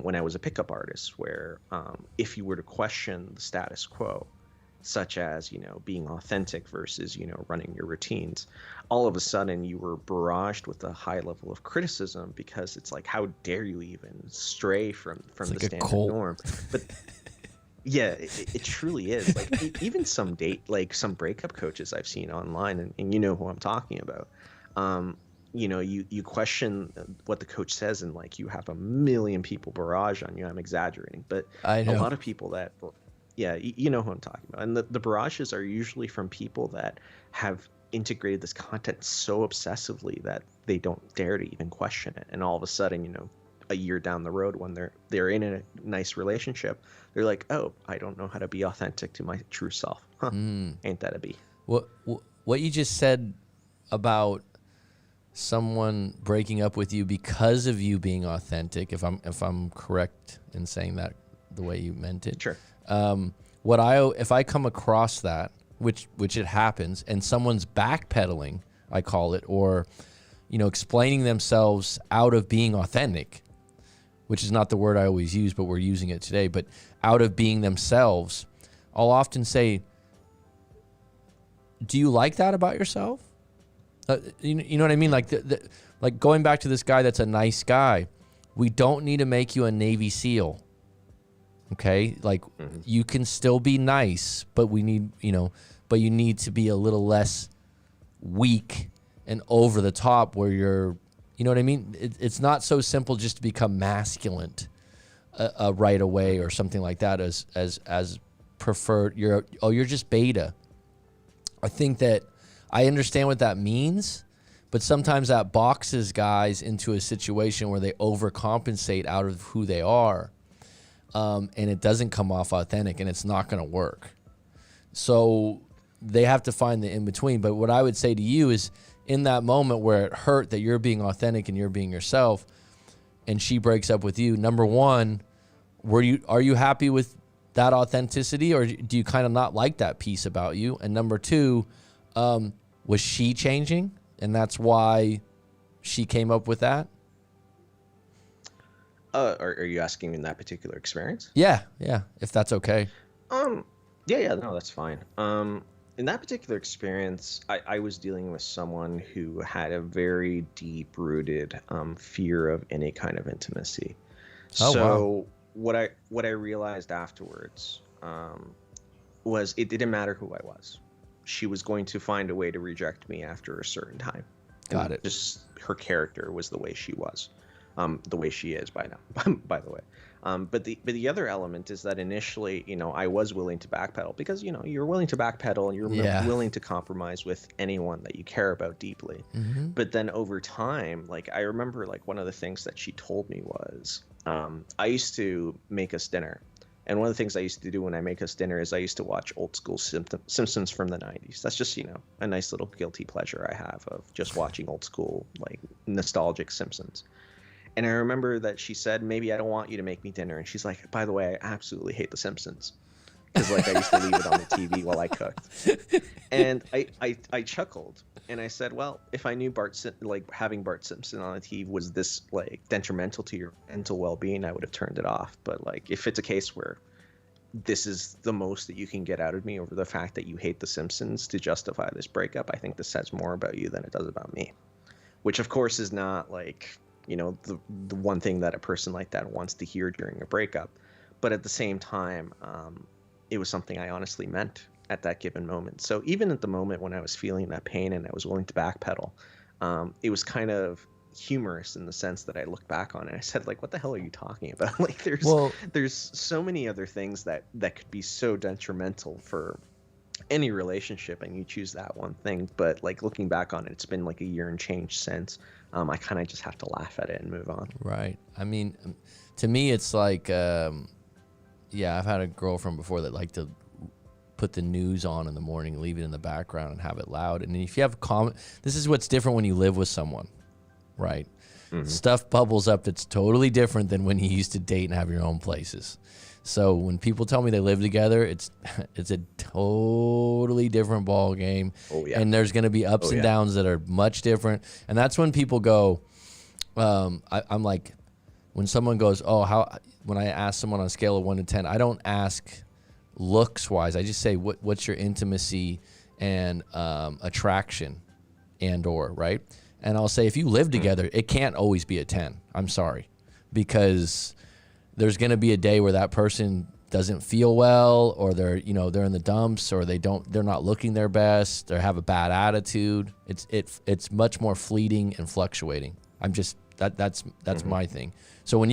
when I was a pickup artist, where if you were to question the status quo, such as, being authentic versus, running your routines, all of a sudden you were barraged with a high level of criticism, because it's like, how dare you even stray from the standard norm? But yeah, it truly is. Like, even some breakup coaches I've seen online, and you know who I'm talking about, you question what the coach says, and like, you have a million people barrage on you. I'm exaggerating, but a lot of people that... Yeah, you know who I'm talking about. And the barrages are usually from people that have integrated this content so obsessively that they don't dare to even question it. And all of a sudden, a year down the road, when they're in a nice relationship, they're like, oh, I don't know how to be authentic to my true self. Ain't that a bee? What you just said about someone breaking up with you because of you being authentic, if I'm correct in saying that the way you meant it. Sure. If I come across that, which it happens, and someone's backpedaling, I call it, or, explaining themselves out of being authentic, which is not the word I always use, but we're using it today, but out of being themselves, I'll often say, do you like that about yourself? You know what I mean? Like, like going back to this guy that's a nice guy, we don't need to make you a Navy SEAL. Okay, like, you can still be nice, but we need, but you need to be a little less weak and over the top, where you're, you know what I mean? It's not so simple just to become masculine right away or something like that as preferred. You're just beta. I think that I understand what that means, but sometimes that boxes guys into a situation where they overcompensate out of who they are. And it doesn't come off authentic, and it's not going to work. So they have to find the in-between. But what I would say to you is, in that moment where it hurt that you're being authentic and you're being yourself, and she breaks up with you, number one, are you happy with that authenticity, or do you kind of not like that piece about you? And number two, was she changing, and that's why she came up with that? Are you asking in that particular experience? Yeah, if that's okay. Yeah, no, that's fine. In that particular experience, I was dealing with someone who had a very deep-rooted fear of any kind of intimacy. Oh, wow. What I realized afterwards was it didn't matter who I was. She was going to find a way to reject me after a certain time. Got it. Just her character was the way she was, the way she is by now, by the way. But the other element is that initially, I was willing to backpedal because, you're willing to backpedal and you're willing to compromise with anyone that you care about deeply. Mm-hmm. But then over time, like I remember like one of the things that she told me was, I used to make us dinner. And one of the things I used to do when I make us dinner is I used to watch old school Simpsons from the 90s. That's just, a nice little guilty pleasure I have of just watching old school, like nostalgic Simpsons. And I remember that she said, maybe I don't want you to make me dinner. And she's like, by the way, I absolutely hate The Simpsons. Because like I used to leave it on the TV while I cooked. And I chuckled. And I said, well, if I knew having Bart Simpson on the TV was this like detrimental to your mental well-being, I would have turned it off. But like if it's a case where this is the most that you can get out of me over the fact that you hate The Simpsons to justify this breakup, I think this says more about you than it does about me. Which of course is not like, the one thing that a person like that wants to hear during a breakup. But at the same time, it was something I honestly meant at that given moment. So even at the moment when I was feeling that pain and I was willing to backpedal, it was kind of humorous in the sense that I looked back on it and I said, like, what the hell are you talking about? Like there's so many other things that could be so detrimental for any relationship, and you choose that one thing. But like looking back on it, it's been like a year and change since. I kind of just have to laugh at it and move on. Right. I mean, to me, it's like, I've had a girlfriend before that liked to put the news on in the morning, leave it in the background and have it loud. And if you have this is what's different when you live with someone, right? Mm-hmm. Stuff bubbles up that's totally different than when you used to date and have your own places. So when people tell me they live together, it's a totally different ball game. Oh, yeah. And there's going to be ups and downs that are much different. And that's when people go, I'm like, when someone goes, when I ask someone on a scale of 1 to 10, I don't ask looks wise. I just say, what's your intimacy and attraction and/or, right? And I'll say, if you live together, it can't always be a 10. I'm sorry, because there's going to be a day where that person doesn't feel well, or they're in the dumps, or they're not looking their best, or have a bad attitude. It's much more fleeting and fluctuating. That's my thing. So when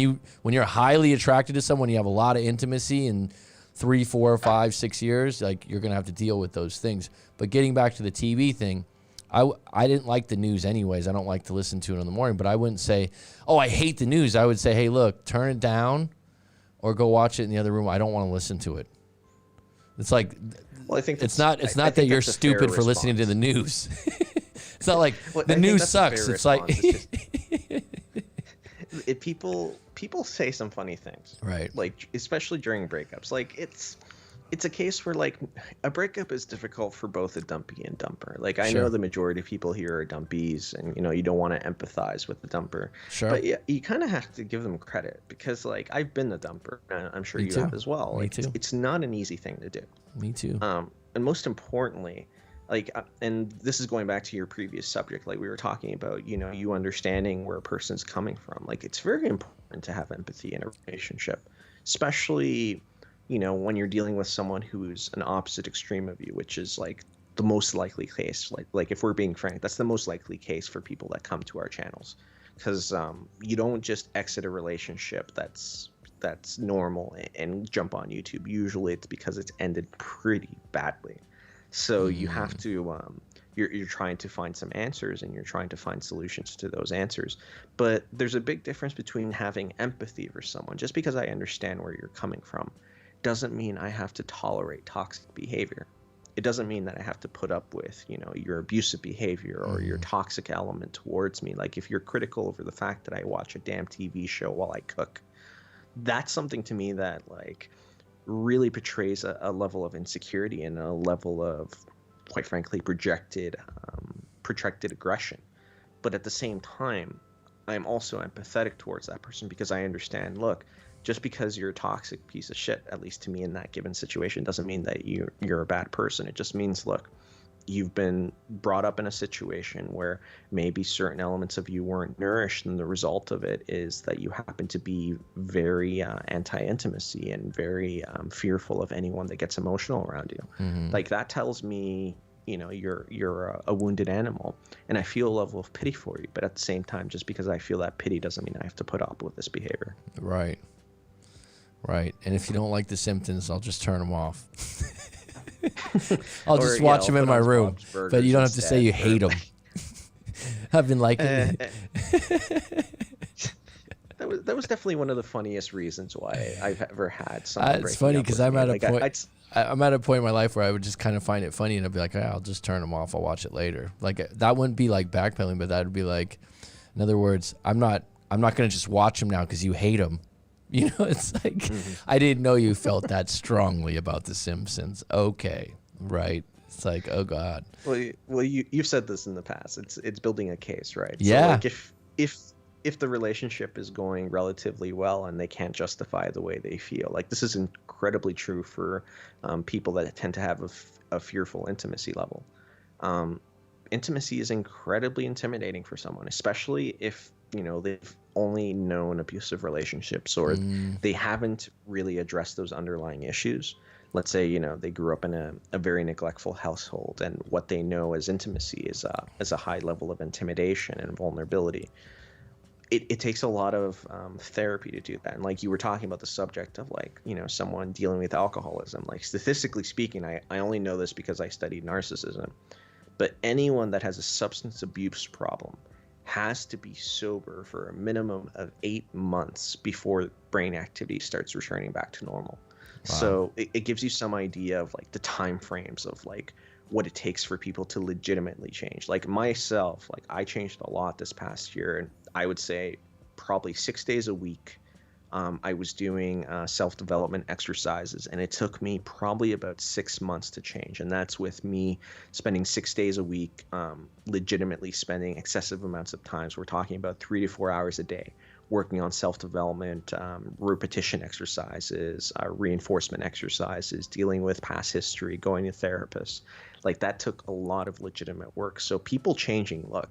you're highly attracted to someone, you have a lot of intimacy in 3, 4, 5, 6 years, like you're going to have to deal with those things. But getting back to the TV thing, I didn't like the news anyways. I don't like to listen to it in the morning, but I wouldn't say, I hate the news. I would say, hey, look, turn it down or go watch it in the other room. I don't want to listen to it. It's like, well, I think it's not that you're stupid for listening to the news. It's not like the news sucks. It's like people say some funny things, right? Like especially during breakups. Like it's a case where like a breakup is difficult for both a dumpy and dumper. Like I know the majority of people here are dumpies, and you don't want to empathize with the dumper. Sure. But yeah, you kind of have to give them credit, because like I've been the dumper, and I'm sure you have as well. Me like too. It's not an easy thing to do. Me too. And most importantly, like, and this is going back to your previous subject, like we were talking about, you understanding where a person's coming from. Like it's very important to have empathy in a relationship, especially when you're dealing with someone who's an opposite extreme of you, which is like the most likely case. Like if we're being frank, that's the most likely case for people that come to our channels, because you don't just exit a relationship that's normal and jump on YouTube. Usually it's because it's ended pretty badly. So you have to you're trying to find some answers, and you're trying to find solutions to those answers. But there's a big difference between having empathy for someone. Just because I understand where you're coming from doesn't mean I have to tolerate toxic behavior. it doesn't mean that I have to put up with, your abusive behavior or your toxic element towards me. Like, if you're critical over the fact that I watch a damn TV show while I cook, that's something to me that, like, really portrays a level of insecurity and a level of, quite frankly, projected aggression. But at the same time, I'm also empathetic towards that person, because I understand, look, just because you're a toxic piece of shit, at least to me in that given situation, doesn't mean that you're a bad person. It just means, look, you've been brought up in a situation where maybe certain elements of you weren't nourished, and the result of it is that you happen to be very anti-intimacy and very fearful of anyone that gets emotional around you. Like, that tells me, you're a wounded animal, and I feel a level of pity for you. But at the same time, just because I feel that pity doesn't mean I have to put up with this behavior. Right. And if you don't like the Simpsons, I'll just turn them off. I'll just watch them in my room. But you don't have to say you hate them. I've been liking it. That was definitely one of the funniest reasons why I've ever had someone. It's funny because I'm at a point. I'm at a point in my life where I would just kind of find it funny, and I'd be like, I'll just turn them off. I'll watch it later. Like, that wouldn't be like backpedaling, but that would be like, in other words, I'm not going to just watch them now because you hate them. It's like, I didn't know you felt that strongly about The Simpsons. Okay, right. It's like, oh God. Well, you've said this in the past. It's building a case, right? Yeah. So, like, if the relationship is going relatively well and they can't justify the way they feel, like, this is incredibly true for people that tend to have a fearful intimacy level. Intimacy is incredibly intimidating for someone, especially if they've only known abusive relationships, or they haven't really addressed those underlying issues. Let's say they grew up in a very neglectful household, and what they know as intimacy is a high level of intimidation and vulnerability. It takes a lot of therapy to do that. And like you were talking about the subject of, like, someone dealing with alcoholism, like, statistically speaking, I only know this because I studied narcissism, but anyone that has a substance abuse problem has to be sober for a minimum of 8 months before brain activity starts returning back to normal. Wow. So it gives you some idea of, like, the time frames of, like, what it takes for people to legitimately change. Like, myself, like, I changed a lot this past year, and I would say probably 6 days a week I was doing self-development exercises, and it took me probably about 6 months to change. And that's with me spending 6 days a week, legitimately spending excessive amounts of time. So we're talking about 3 to 4 hours a day working on self-development, repetition exercises, reinforcement exercises, dealing with past history, going to therapists. Like, that took a lot of legitimate work. So people changing, look,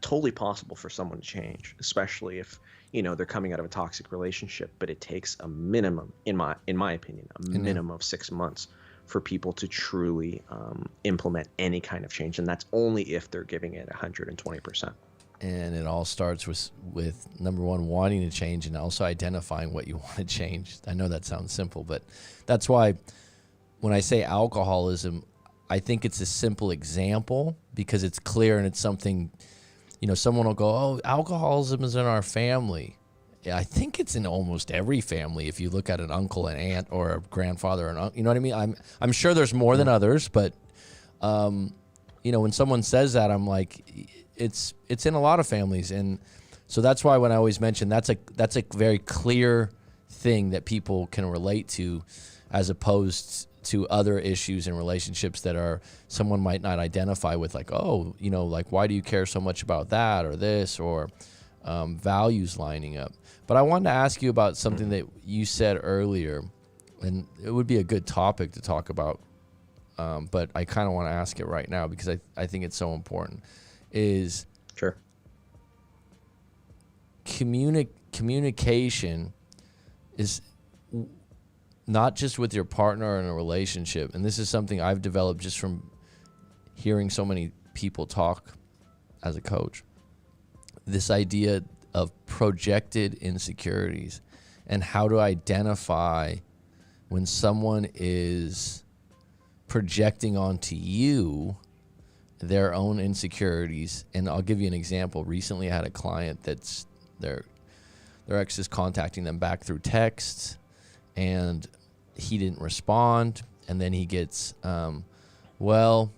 totally possible for someone to change, especially if they're coming out of a toxic relationship. But it takes a minimum, in my opinion, minimum of 6 months for people to truly implement any kind of change, and that's only if they're giving it 120%. And it all starts with number one, wanting to change, and also identifying what you want to change. I know that sounds simple, but that's why when I say alcoholism, I think it's a simple example because it's clear, and it's something, someone will go, oh, alcoholism is in our family. Yeah, I think it's in almost every family. If you look at an uncle, an aunt, or a grandfather, and you know what I mean? I'm sure there's more than others, but when someone says that, I'm like, it's in a lot of families. And so that's why when I always mention that's a very clear thing that people can relate to, as opposed to other issues in relationships that are someone might not identify with, like, oh, like, why do you care so much about that or this, or values lining up. But I wanted to ask you about something that you said earlier, and it would be a good topic to talk about, but I kind of want to ask it right now because I think it's so important, is sure communication is not just with your partner in a relationship. And this is something I've developed just from hearing so many people talk as a coach. This idea of projected insecurities and how to identify when someone is projecting onto you their own insecurities. And I'll give you an example. Recently I had a client that's their ex is contacting them back through texts, and he didn't respond, and then he gets Well,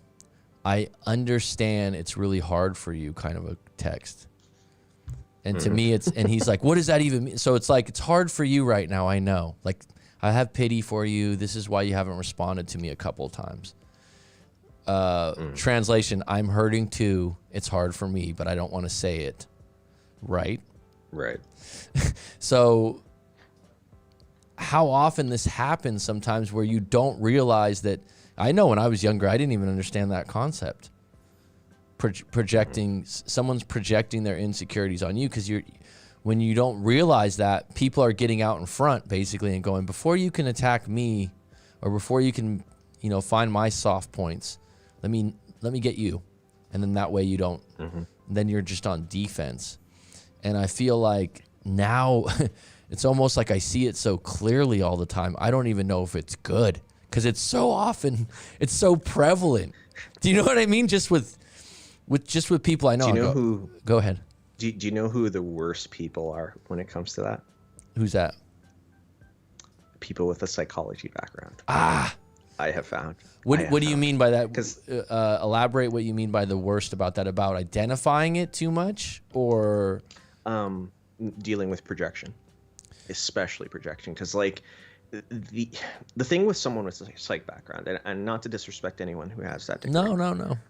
I understand it's really hard for you, kind of a text. And to me, and he's like, what does that even mean? So it's like, it's hard for you right now. I know. Like, I have pity for you. This is why you haven't responded to me a couple of times. Translation, I'm hurting too. It's hard for me, but I don't want to say it. Right? Right. So how often this happens sometimes where you don't realize that. I know when I was younger, I didn't even understand that concept. Projecting, someone's projecting their insecurities on you, because when you don't realize that, people are getting out in front basically and going, before you can attack me, or before you can, find my soft points, let me get you. And then that way you don't, then you're just on defense. And I feel like now it's almost like I see it so clearly all the time. I don't even know if it's good, because it's so prevalent. Do you know what I mean? Just with people I know. Do you know who? Go ahead. Do you know who the worst people are when it comes to that? Who's that? People with a psychology background. I have found. What do you mean by that? Because elaborate what you mean by the worst about that. About identifying it too much, or dealing with projection, especially projection. Because like the thing with someone with a psych background, and not to disrespect anyone who has that degree. No.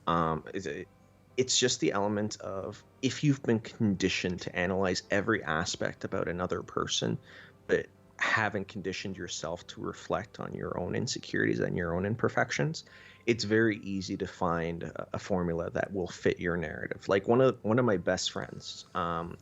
It's just the element of, if you've been conditioned to analyze every aspect about another person, but haven't conditioned yourself to reflect on your own insecurities and your own imperfections, it's very easy to find a formula that will fit your narrative. Like one of my best friends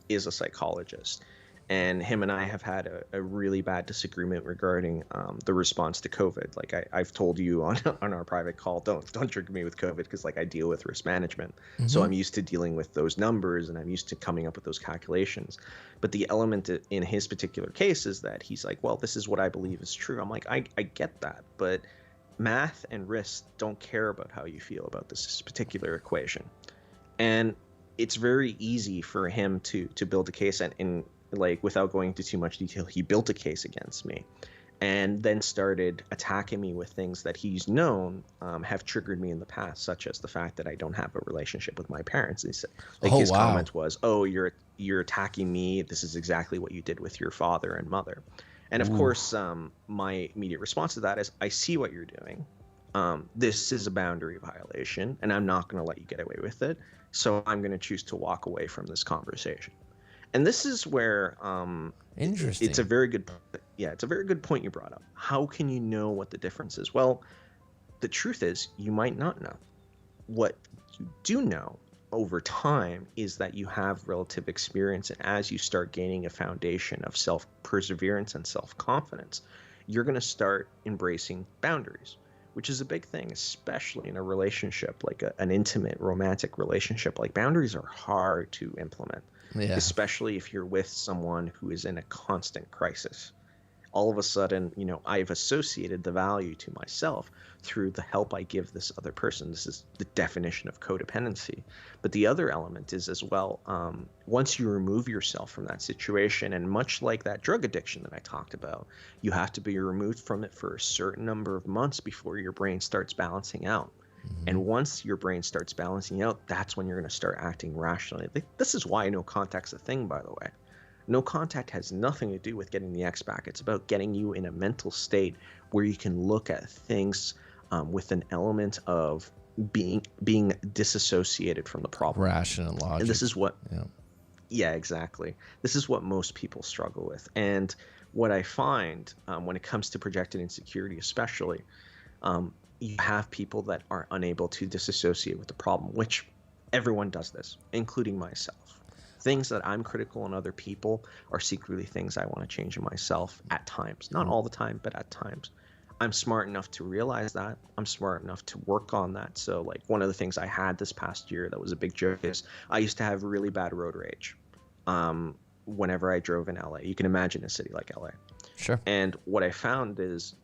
is a psychologist, and him and I have had a really bad disagreement regarding the response to COVID. Like I've told you on our private call, don't trigger me with COVID, because like I deal with risk management. So I'm used to dealing with those numbers, and I'm used to coming up with those calculations. But the element in his particular case is that he's like, well, this is what I believe is true. I'm like, I get that, but math and risk don't care about how you feel about this particular equation. And it's very easy for him to build a case, and like, without going into too much detail, he built a case against me, and then started attacking me with things that he's known have triggered me in the past, such as the fact that I don't have a relationship with my parents. He said, his comment was, "Oh, you're attacking me. This is exactly what you did with your father and mother." And of course, my immediate response to that is, I see what you're doing. This is a boundary violation, and I'm not going to let you get away with it. So I'm going to choose to walk away from this conversation. And this is where interesting. It's a very good point you brought up. How can you know what the difference is? Well, the truth is, you might not know. What you do know over time is that you have relative experience, and as you start gaining a foundation of self-perseverance and self-confidence, you're going to start embracing boundaries, which is a big thing, especially in a relationship, like an intimate romantic relationship. Like, boundaries are hard to implement. Yeah. Especially if you're with someone who is in a constant crisis. All of a sudden, I've associated the value to myself through the help I give this other person. This is the definition of codependency. But the other element is as well, once you remove yourself from that situation, and much like that drug addiction that I talked about, you have to be removed from it for a certain number of months before your brain starts balancing out. And once your brain starts balancing out, that's when you're going to start acting rationally. This is why no contact's a thing, by the way. No contact has nothing to do with getting the ex back. It's about getting you in a mental state where you can look at things with an element of being disassociated from the problem. Rational logic. And this is what... Yeah, exactly. This is what most people struggle with. And what I find when it comes to projected insecurity especially, you have people that are unable to disassociate with the problem, which everyone does this, including myself. Things that I'm critical in other people are secretly things I want to change in myself at times. Not all the time, but at times. I'm smart enough to realize that. I'm smart enough to work on that. So like one of the things I had this past year that was a big joke is I used to have really bad road rage whenever I drove in LA. You can imagine a city like LA. Sure. And what I found is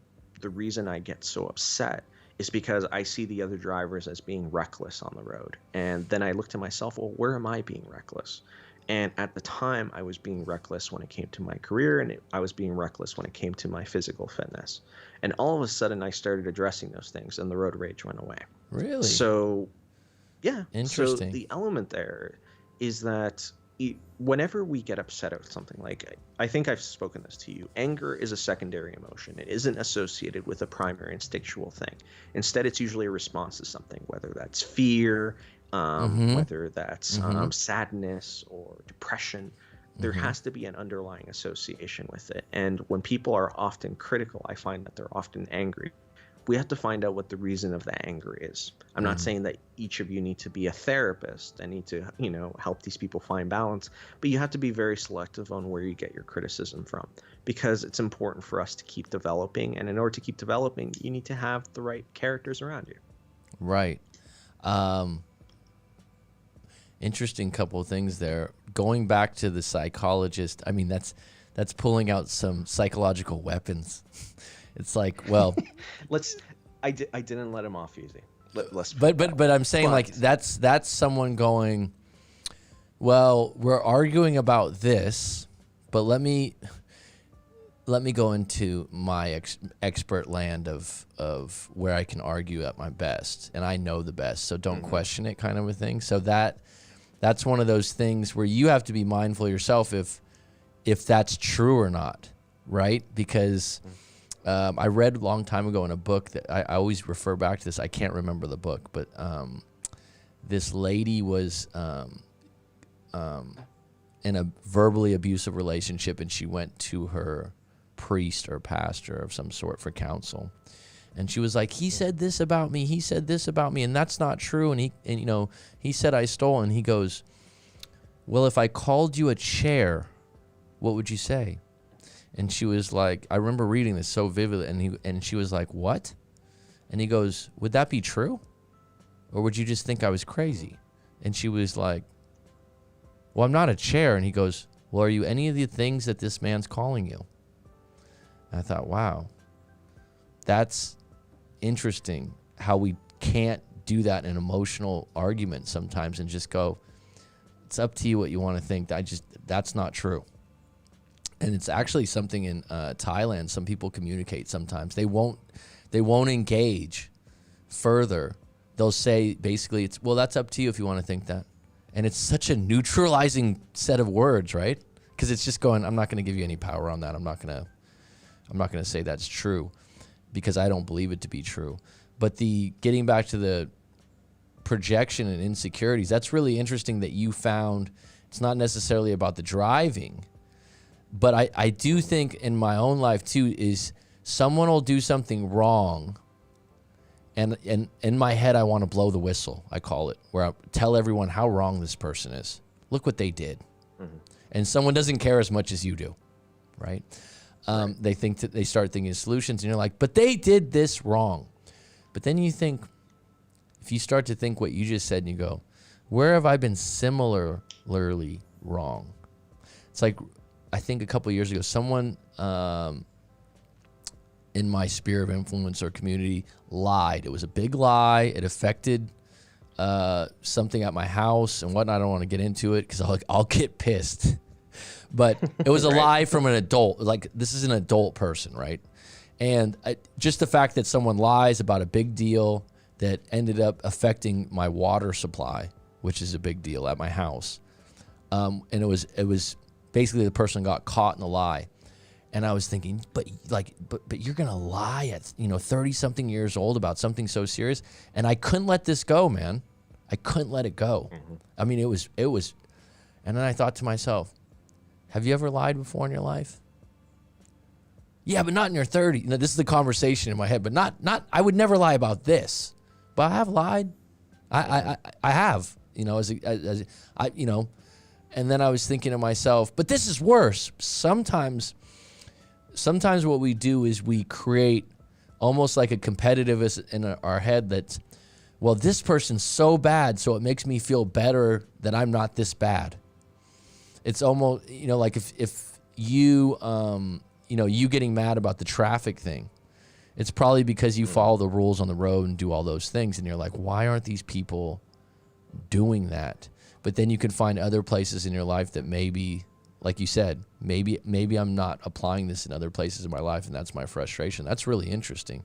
the reason I get so upset is because I see the other drivers as being reckless on the road. And then I look to myself, well, where am I being reckless? And at the time, I was being reckless when it came to my career, and I was being reckless when it came to my physical fitness. And all of a sudden, I started addressing those things, and the road rage went away. Really? So, yeah. So Interesting. the element there is that whenever we get upset at something, like I think I've spoken this to you, anger is a secondary emotion. It isn't associated with a primary instinctual thing. Instead, it's usually a response to something, whether that's fear, Mm-hmm. whether that's Mm-hmm. sadness or depression. There Mm-hmm. has to be an underlying association with it. And when people are often critical, I find that they're often angry. We have to find out what the reason of that anger is. I'm not Mm-hmm. saying that each of you need to be a therapist and need to, help these people find balance, but you have to be very selective on where you get your criticism from, because it's important for us to keep developing. And in order to keep developing, you need to have the right characters around you. Right. Um, Interesting couple of things there. Going back to the psychologist, I mean, that's pulling out some psychological weapons. It's like, well, Let's. I didn't let him off easy. Let's put but it that but way. I'm saying like But that's someone going, well, we're arguing about this, but let me go into my expert land of where I can argue at my best, and I know the best, so don't question it, kind of a thing. So that's one of those things where you have to be mindful of yourself if that's true or not, right? Because I read a long time ago in a book that I always refer back to this. I can't remember the book, but this lady was in a verbally abusive relationship, and she went to her priest or pastor of some sort for counsel. And she was like, he said this about me. He said this about me, and that's not true. And he said I stole. And he goes, well, if I called you a chair, what would you say? And she was like, I remember reading this so vividly. And she was like, what? And he goes, would that be true? Or would you just think I was crazy? And she was like, well, I'm not a chair. And he goes, well, are you any of the things that this man's calling you? And I thought, wow, that's interesting how we can't do that in an emotional argument sometimes and just go, it's up to you what you want to think. That's not true. And it's actually something in Thailand. Some people communicate sometimes. They won't engage further. They'll say basically, well, that's up to you if you want to think that. And it's such a neutralizing set of words, right? Because it's just going, I'm not going to give you any power on that. I'm not going to say that's true, because I don't believe it to be true. But getting back to the projection and insecurities, that's really interesting that you found it's not necessarily about the driving. But I do think in my own life too is someone will do something wrong, and in my head I want to blow the whistle, I call it, where I tell everyone how wrong this person is. Look what they did. And someone doesn't care as much as you do, right? They think that they start thinking of solutions, and you're like, but they did this wrong. But then you think, if you start to think what you just said, and you go, where have I been similarly wrong? It's like, I think a couple of years ago, someone in my sphere of influence or community lied. It was a big lie. It affected something at my house and whatnot. I don't want to get into it because I'll get pissed. But it was a lie from an adult. Like, this is an adult person, right? And just the fact that someone lies about a big deal that ended up affecting my water supply, which is a big deal at my house. And it was basically the person got caught in the lie. And I was thinking, but you're going to lie at 30 something years old about something so serious. And I couldn't let this go, man. I couldn't let it go. I mean, it was, and then I thought to myself, have you ever lied before in your life? Yeah, but not in your 30s. This is the conversation in my head, but not. I would never lie about this, but I have lied. I have, and then I was thinking to myself, but this is worse. Sometimes what we do is we create almost like a competitiveness in our head that's, well, this person's so bad, so it makes me feel better that I'm not this bad. It's almost, like if you, you getting mad about the traffic thing, it's probably because you follow the rules on the road and do all those things. And you're like, why aren't these people doing that. But then you can find other places in your life that maybe, like you said, maybe I'm not applying this in other places in my life, and that's my frustration. That's really interesting.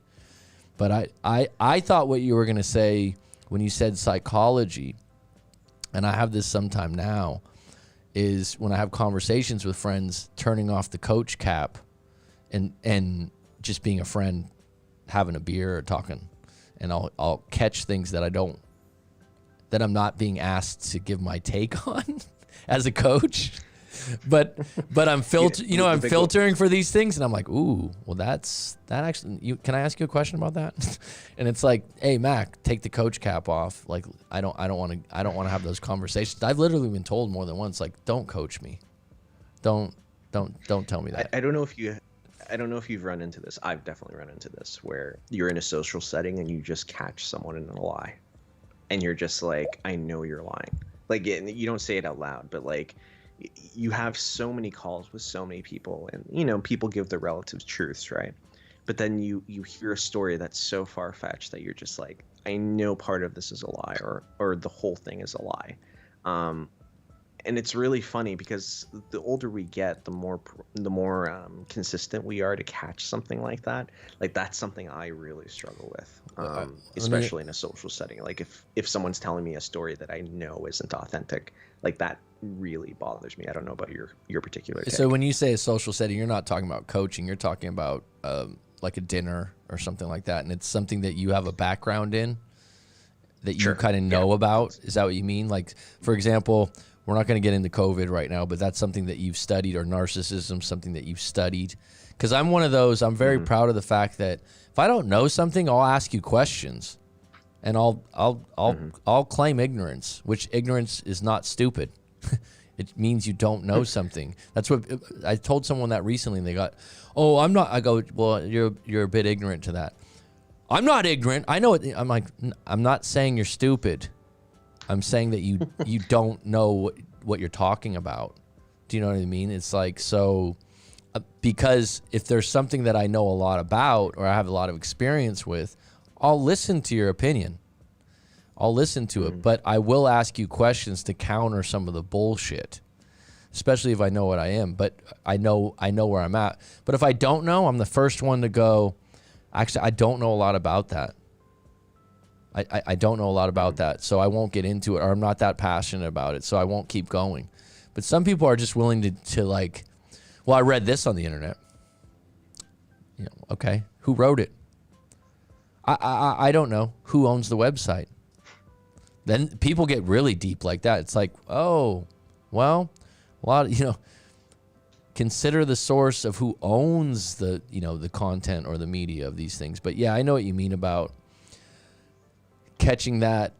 But I thought what you were going to say when you said psychology, and I have this sometime now, is when I have conversations with friends, turning off the coach cap and just being a friend, having a beer or talking, and I'll catch things that I'm not being asked to give my take on as a coach. But I'm filtering for these things, and I'm like, ooh, well, that actually, can I ask you a question about that? And it's like, hey, Mac, take the coach cap off. Like, I don't want to have those conversations. I've literally been told more than once, like, don't coach me. Don't tell me that. I don't know if you've run into this. I've definitely run into this, where you're in a social setting and you just catch someone in a lie, and you're just like, I know you're lying. Like, you don't say it out loud, but like, you have so many calls with so many people, and people give their relatives truths, right? But then you hear a story that's so far-fetched that you're just like, I know part of this is a lie, or the whole thing is a lie. And it's really funny because the older we get, the more consistent we are to catch something like that. Like, that's something I really struggle with, especially in a social setting. Like, if someone's telling me a story that I know isn't authentic, like, that really bothers me. I don't know about your particular take. So when you say a social setting, you're not talking about coaching. You're talking about like a dinner or something like that, and it's something that you have a background in, that you kind of know about. Is that what you mean? Like, for example, we're not going to get into COVID right now, but that's something that you've studied, or narcissism, something that you've studied. Because I'm one of those, I'm very proud of the fact that if I don't know something, I'll ask you questions, and I'll claim ignorance, which ignorance is not stupid. It means you don't know something. That's what I told someone that recently, and they got, oh, I'm not. I go, well, you're a bit ignorant to that. I'm not ignorant. I know it. I'm like, I'm not saying you're stupid. I'm saying that you don't know what you're talking about. Do you know what I mean? It's like, so because if there's something that I know a lot about, or I have a lot of experience with, I'll listen to your opinion. I'll listen to it, but I will ask you questions to counter some of the bullshit, especially if I know what I am. But I know where I'm at. But if I don't know, I'm the first one to go, actually, I don't know a lot about that. I don't know a lot about that, so I won't get into it, or I'm not that passionate about it, so I won't keep going. But some people are just willing to like, well, I read this on the internet. Okay, who wrote it? I don't know. Who owns the website? Then people get really deep like that. It's like, oh, well, a lot of, consider the source of who owns the content or the media of these things. But yeah, I know what you mean about catching that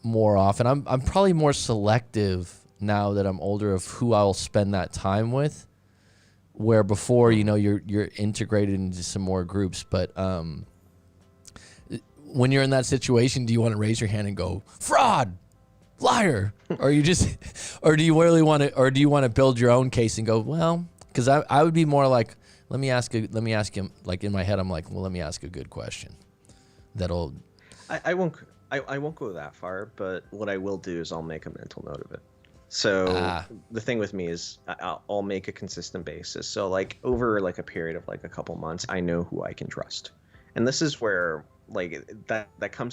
more often. I'm probably more selective now that I'm older of who I'll spend that time with, where before, you're integrated into some more groups. But when you're in that situation, do you want to raise your hand and go, fraud, liar? Or you just, or do you really want to, or do you want to build your own case and go, well, because I would be more like, let me ask him, like in my head, I'm like, well, let me ask a good question. That'll. I won't go that far, but what I will do is I'll make a mental note of it. So the thing with me is I'll make a consistent basis. So like over like a period of like a couple months, I know who I can trust. And this is where like that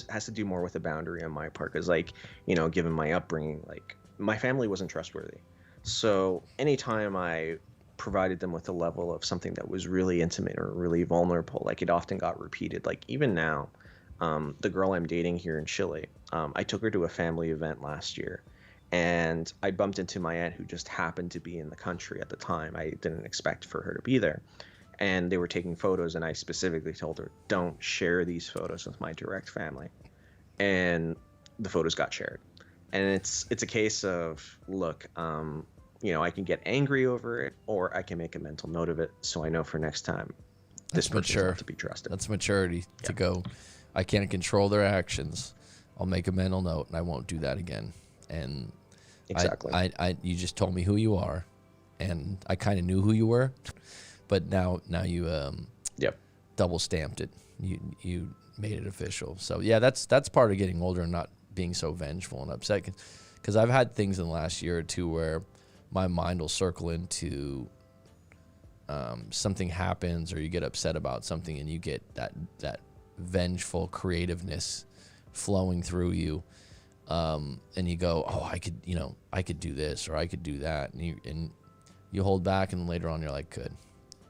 has to do more with a boundary on my part, because like, given my upbringing, like my family wasn't trustworthy. So anytime I provided them with a level of something that was really intimate or really vulnerable, like it often got repeated. Like even now, the girl I'm dating here in Chile, I took her to a family event last year, and I bumped into my aunt, who just happened to be in the country at the time. I didn't expect for her to be there. And they were taking photos, and I specifically told her, don't share these photos with my direct family. And the photos got shared. And it's a case of, look, I can get angry over it, or I can make a mental note of it, so I know for next time this person's not to be trusted. That's maturity to go, I can't control their actions. I'll make a mental note, and I won't do that again. And exactly, you just told me who you are, and I kind of knew who you were. But now you double stamped it. You made it official. So yeah, that's part of getting older and not being so vengeful and upset. Because I've had things in the last year or two where my mind will circle into something happens or you get upset about something and you get that vengeful creativeness flowing through you. And you go, oh, I could do this or I could do that. And you hold back, and later on you're like, good.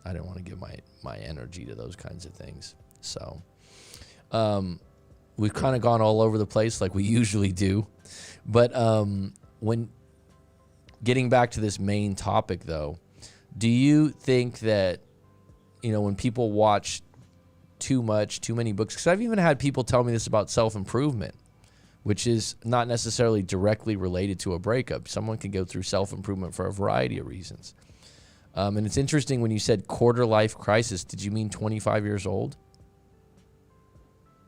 I didn't want to give my energy to those kinds of things. So we've kind of gone all over the place like we usually do. But when getting back to this main topic, though, do you think that, when people watch too many books, because I've even had people tell me this about self-improvement, which is not necessarily directly related to a breakup. Someone can go through self-improvement for a variety of reasons. And it's interesting when you said quarter life crisis, did you mean 25 years old?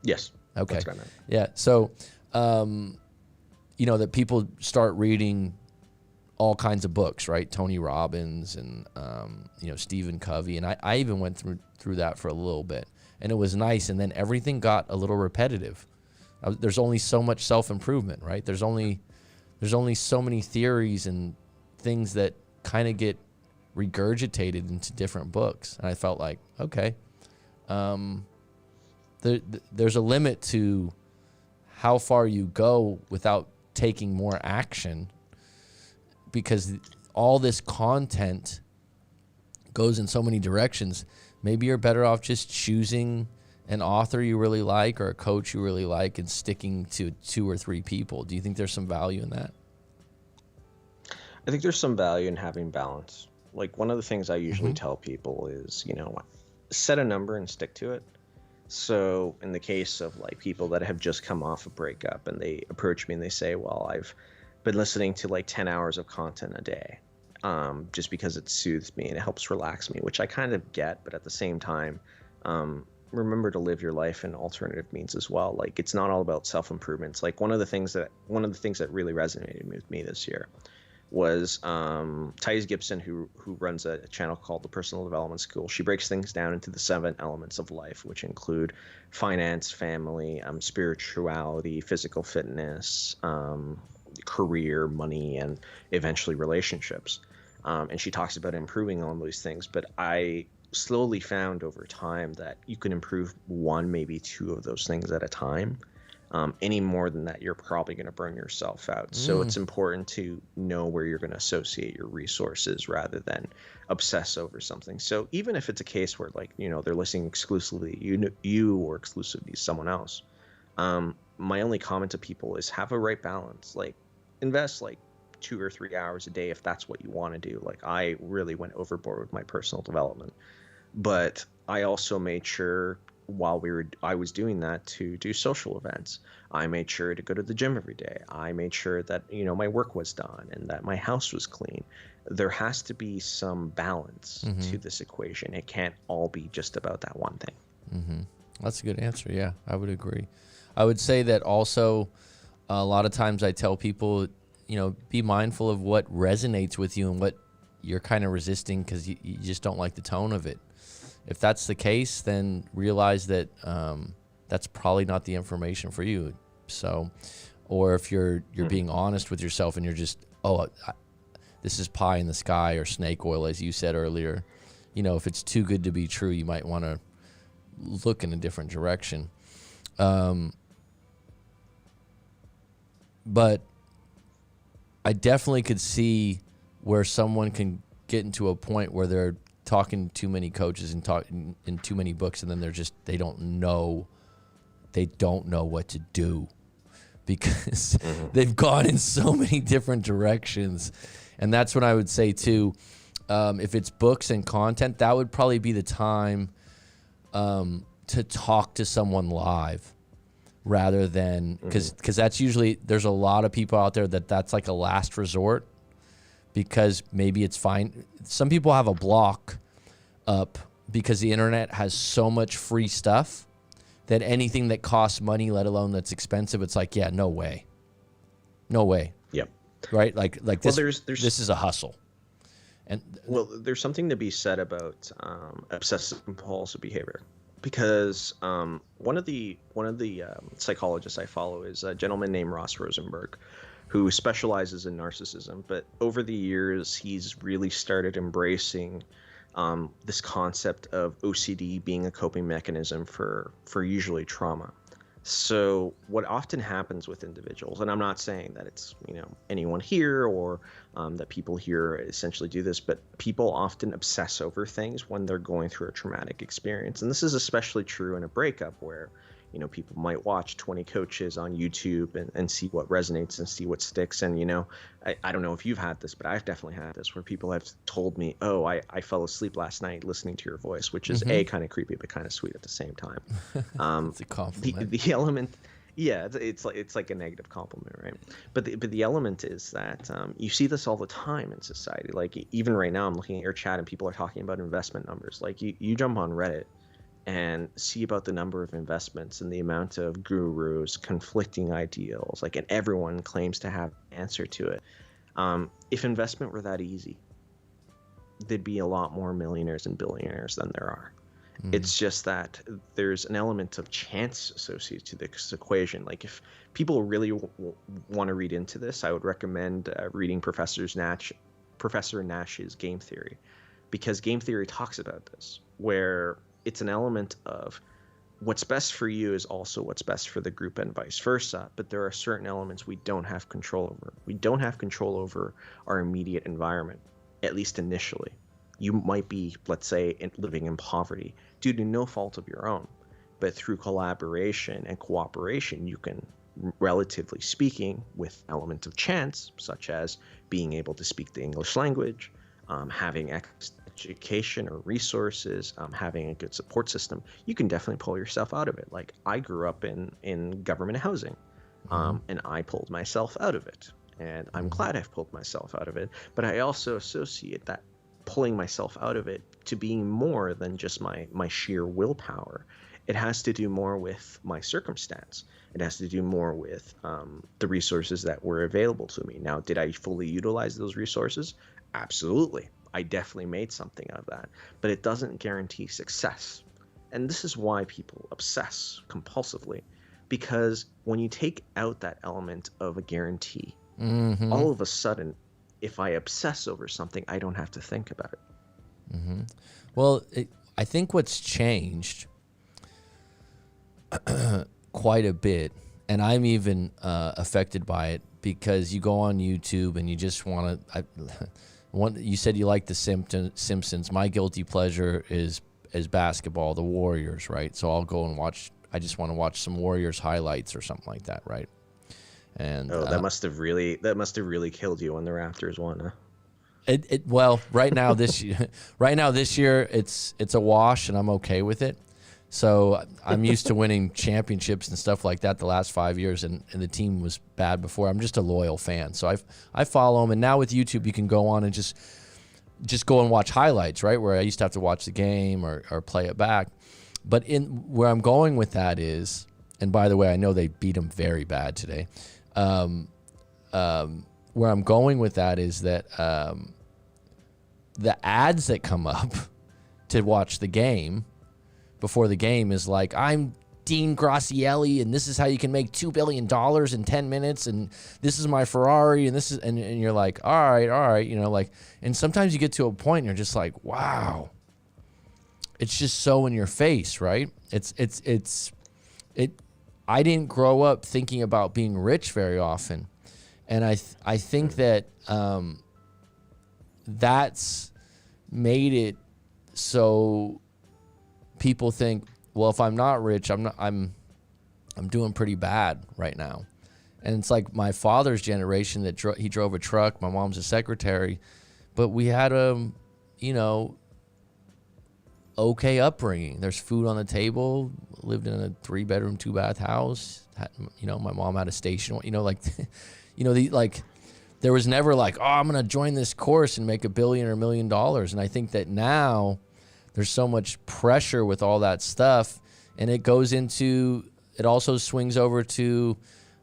Yes. Okay. That's what I meant. Yeah. So, that people start reading all kinds of books, right? Tony Robbins and, Stephen Covey. And I even went through that for a little bit, and it was nice. And then everything got a little repetitive. There's only so much self-improvement, right? There's only so many theories and things that kind of get regurgitated into different books. And I felt like, okay, there's a limit to how far you go without taking more action, because all this content goes in so many directions. Maybe you're better off just choosing an author you really like or a coach you really like and sticking to 2 or 3 people. Do you think there's some value in that? I think there's some value in having balance. Like, one of the things I usually tell people is, set a number and stick to it. So in the case of like people that have just come off a breakup and they approach me and they say, well, I've been listening to like 10 hours of content a day, just because it soothes me and it helps relax me, which I kind of get, but at the same time, remember to live your life in alternative means as well. Like, it's not all about self-improvements. Like, one of the things that really resonated with me this year was Thais Gibson, who runs a channel called the Personal Development School. She breaks things down into the 7 elements of life, which include finance, family, spirituality, physical fitness, career, money, and eventually relationships. And she talks about improving on those things. But I slowly found over time that you can improve 1, maybe 2 of those things at a time. Any more than that, you're probably going to burn yourself out. So it's important to know where you're going to associate your resources rather than obsess over something. So even if it's a case where, like, they're listening exclusively you or exclusively someone else, my only comment to people is have a right balance. Like, invest like 2 or 3 hours a day if that's what you want to do. Like, I really went overboard with my personal development, but I also made sure while I was doing that to do social events. I made sure to go to the gym every day. I made sure that, my work was done and that my house was clean. There has to be some balance to this equation. It can't all be just about that one thing. That's a good answer. Yeah, I would agree. I would say that also a lot of times I tell people, be mindful of what resonates with you and what you're kind of resisting because you just don't like the tone of it. If that's the case, then realize that that's probably not the information for you. So, or if you're being honest with yourself and you're just, this is pie in the sky or snake oil, as you said earlier. If it's too good to be true, you might want to look in a different direction. But I definitely could see where someone can get into a point where they're talking to too many coaches and talking in too many books, and then they don't know what to do because they've gone in so many different directions. And that's what I would say too. If it's books and content, that would probably be the time to talk to someone live rather than because that's usually, there's a lot of people out there that's like a last resort. Because maybe it's fine. Some people have a block up because the internet has so much free stuff that anything that costs money, let alone that's expensive, it's like, yeah, no way. Yep. Right? Like this. Well, this is a hustle. And there's something to be said about obsessive compulsive behavior. because one of the psychologists I follow is a gentleman named Ross Rosenberg, who specializes in narcissism. But over the years, he's really started embracing this concept of OCD being a coping mechanism for usually trauma. So what often happens with individuals, and I'm not saying that it's anyone here or that people here essentially do this, but people often obsess over things when they're going through a traumatic experience, and this is especially true in a breakup where people might watch 20 coaches on YouTube and see what resonates and see what sticks. And I don't know if you've had this, but I've definitely had this where people have told me, oh, I fell asleep last night listening to your voice, which is a kind of creepy but kind of sweet at the same time. It's a compliment. The element, yeah, it's like a negative compliment, right? But the element is that you see this all the time in society. Like even right now, I'm looking at your chat and people are talking about investment numbers. Like you jump on Reddit and see about the number of investments and the amount of gurus, conflicting ideals, and everyone claims to have an answer to it. If investment were that easy, there'd be a lot more millionaires and billionaires than there are. It's just that there's an element of chance associated to this equation. Like if people really want to read into this, I would recommend reading Professor Nash's Game Theory, because Game Theory talks about this, where it's an element of what's best for you is also what's best for the group and vice versa. But there are certain elements we don't have control over. We don't have control over our immediate environment, at least initially. You might be, let's say, living in poverty due to no fault of your own. But through collaboration and cooperation, you can, relatively speaking, with element of chance, such as being able to speak the English language, having education or resources, having a good support system, you can definitely pull yourself out of it. Like I grew up in government housing, and I pulled myself out of it, and I'm glad I've pulled myself out of it. But I also associate that pulling myself out of it to being more than just my sheer willpower. It has to do more with my circumstance. It has to do more with the resources that were available to me. Now, did I fully utilize those resources? Absolutely. I definitely made something out of that, but it doesn't guarantee success. And this is why people obsess compulsively, because when you take out that element of a guarantee, all of a sudden, if I obsess over something, I don't have to think about it. Well, I think what's changed quite a bit, and I'm even affected by it, because you go on YouTube and you just want to. You said you like the Simpsons. My guilty pleasure is basketball, the Warriors, right? So I'll go and watch. I just want to watch some Warriors highlights or something like that, right? And that must have really killed you when the Raptors won, huh? Well, right now this year it's a wash, and I'm okay with it. So I'm used to winning championships and stuff like that the last 5 years, and the team was bad before. I'm just a loyal fan, so I follow them. And now with YouTube, you can go on and just go and watch highlights, right? Where I used to have to watch the game or play it back. But where I'm going with that is, and by the way, I know they beat them very bad today. Where I'm going with that is that the ads that come up to watch the game before the game is like, I'm Dean Gracielli, and this is how you can make $2 billion in 10 minutes, and this is my Ferrari, and this is, and you're like, all right, and sometimes you get to a point and you're just like, wow, it's just so in your face, right? I didn't grow up thinking about being rich very often, and I think that that's made it so people think, well, if I'm not rich, I'm doing pretty bad right now. And it's like my father's generation that he drove a truck. My mom's a secretary, but we had okay upbringing. There's food on the table. Lived in a 3-bedroom, 2-bath house. My mom had a station. There was never like, oh, I'm gonna join this course and make $1 billion or $1 million. And I think that now there's so much pressure with all that stuff, and it also swings over to,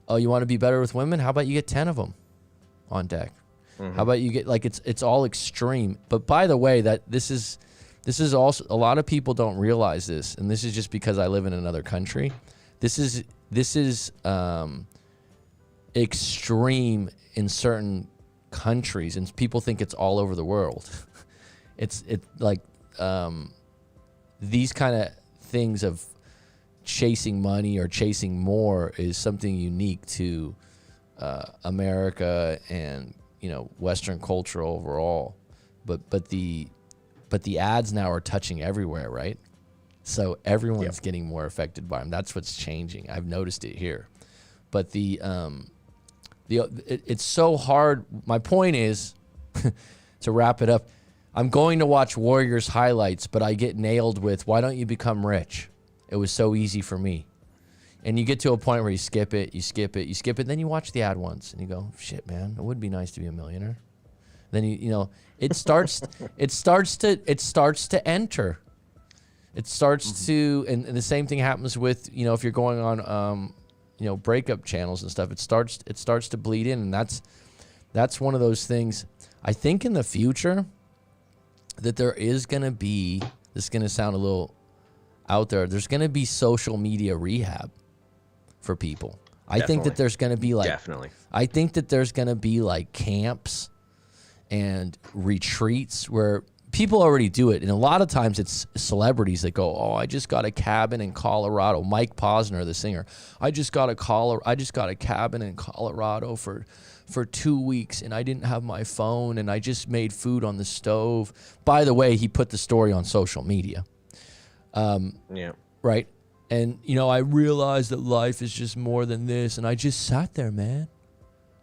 oh, you want to be better with women? How about you get 10 of them on deck? How about you get, it's all extreme. But by the way, this is This is also, a lot of people don't realize this, and this is just because I live in another country. This is extreme in certain countries, and people think it's all over the world. It's like these kind of things of chasing money or chasing more is something unique to America and, you know, Western culture overall. But the ads now are touching everywhere, right? So everyone's getting more affected by them. That's what's changing. I've noticed it here. But it's so hard. My point is, to wrap it up, I'm going to watch Warriors highlights, but I get nailed with, why don't you become rich? It was so easy for me. And you get to a point where you skip it, then you watch the ad once and you go, shit, man, it would be nice to be a millionaire. Then you know, it starts to enter. It starts to, and the same thing happens with, you know, if you're going on you know, breakup channels and stuff, it starts to bleed in, and that's one of those things. I think in the future that there is going to be, this is going to sound a little out there's going to be social media rehab for people. I think that there's going to be like, I think that there's going to be like camps and retreats where people already do it. And a lot of times it's celebrities that go, oh, I just got a cabin in Colorado. Mike Posner, the singer, I just got a cabin in Colorado for 2 weeks, and I didn't have my phone, and I just made food on the stove. By the way, he put the story on social media. Right. And, you know, I realized that life is just more than this. And I just sat there, man.